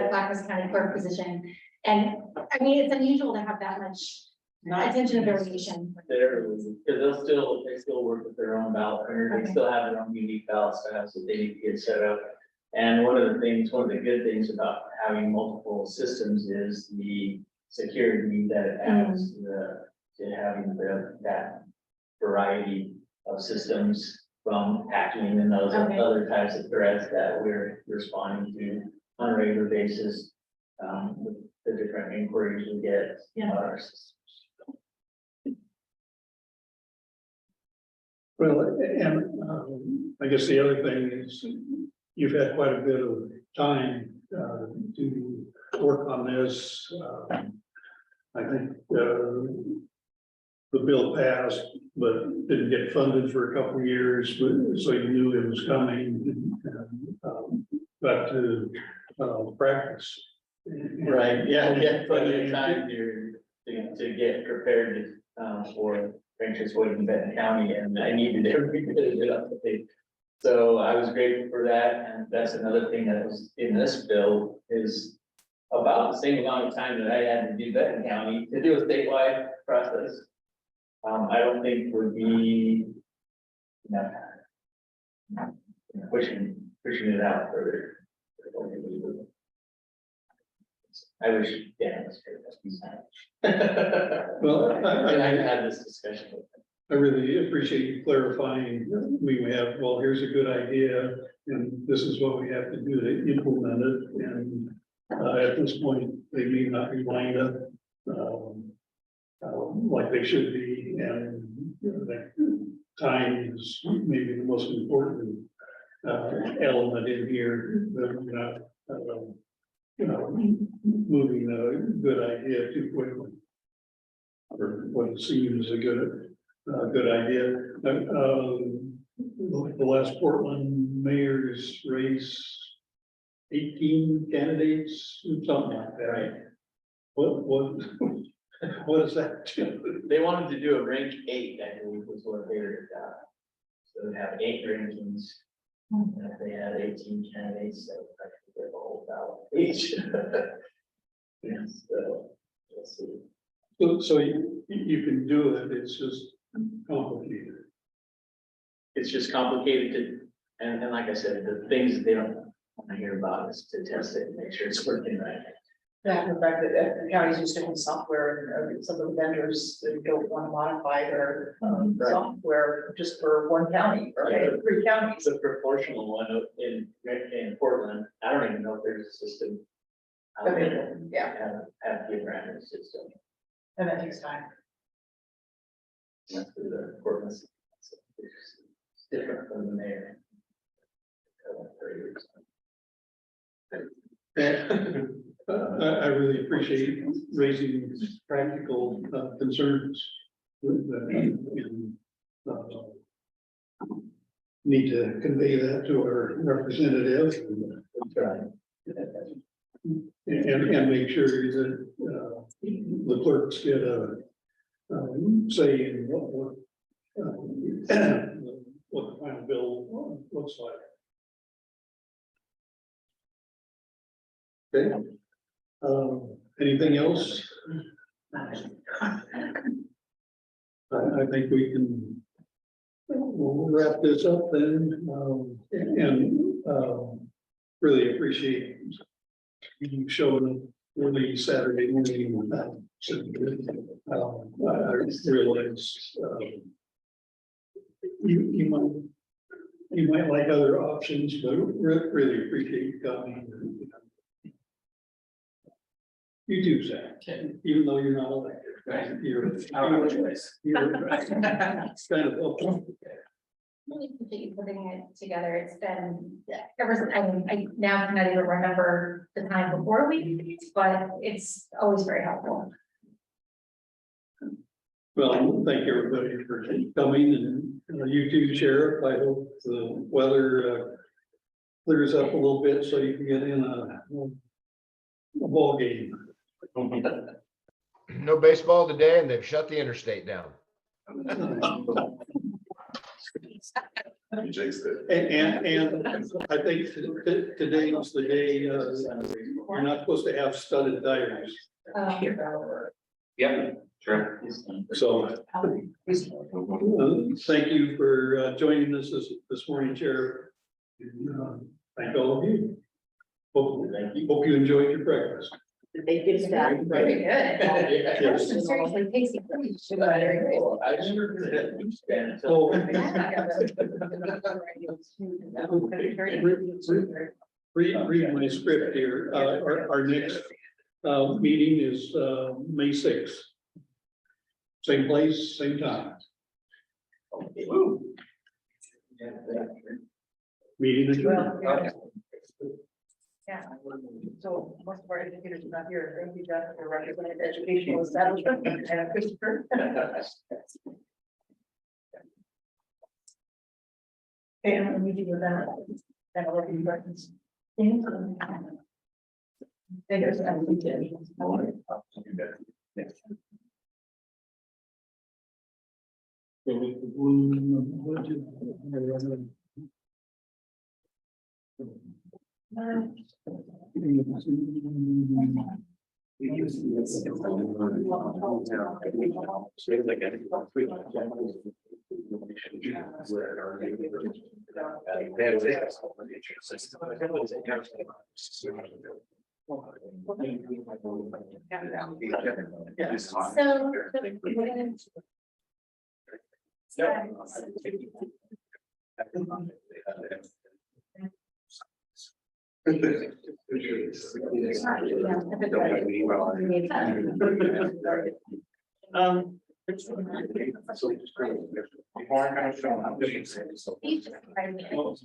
Clackamas County clerk position. And I mean, it's unusual to have that much attention and variation. There, because they still work with their own ballot printer, they still have their own unique ballot status that they need to get set up. And one of the good things about having multiple systems is the security that it adds to having that variety of systems from hacking and those Okay. other types of threats that we're responding to on a regular basis. With the different inquiries we get on our systems. Well, and, I guess the other thing is you've had quite a bit of time, to work on this. I think, the bill passed, but didn't get funded for a couple of years, so you knew it was coming. And, got to, practice. Right, yeah, we had plenty of time here to get prepared for Rancho Voting in Benton County, and I needed every bit of it up to date. So I was grateful for that, and that's another thing that was in this bill is about the same amount of time that I had to do Benton County to do a statewide process. I don't think would be enough time. Pushing it out further. I wish, Dan was here. Well, And I had this discussion with him. I really appreciate you clarifying. We have, well, here's a good idea, and this is what we have to do to implement it. And at this point, they may not be lined up like they should be, and that time is maybe the most important element in here. That we're not, moving a good idea too quickly, or what seems a good idea. The last Portland mayor's race, 18 candidates, something like that. Right. What What is that? They wanted to do a rank 8, I believe was what they were, so they have 8 rankings. And if they had 18 candidates, that would actually give a whole ballot each. Yes, so, let's see. So you can do it, it's just complicated. It's just complicated to, and like I said, the things that they don't want to hear about is to test it and make sure it's working right. Yeah, the fact that the counties use different software, and some of the vendors that don't want to modify their software just for one county, or 3 counties. It's a proportional one in Portland. I don't even know if there's a system. out there Yeah, have the random system. and that takes time. That's through the Portland. It's different from the mayor. I really appreciate raising practical concerns. And, need to convey that to our representative. And make sure that the clerks get a say in what the final bill looks like. Okay. Anything else? I think we can, we'll wrap this up then, and really appreciate you showing up early Saturday morning. I realize you might like other options, but really appreciate you coming. You do, Zach, even though you're not elected. You're kind of, Really appreciate you putting it together. It's been, ever since, I now cannot even remember the time before we did it, but it's always very helpful. well, thank everybody for coming, and you too, Sheriff. I hope the weather clears up a little bit so you can get in a ball game. No baseball today, and they've shut the interstate down. You jinxed it. And I think today is the day, you're not supposed to have studded tires. Yeah, sure. So, thank you for joining us this morning, Chair. Thank all of you. Hope you enjoyed your breakfast. Thank you, staff. Very good. Yes. Seriously, Casey. Very good. I sure did. Oh, read my script here. Our next meeting is May 6th. Same place, same time. Meeting adjourned. Yeah, so most of our educators are not here. Thank you, Jeff, for representing the educational establishment, and Christopher. And I'm meeting with that. And I'll be reference. Thank you. There's So.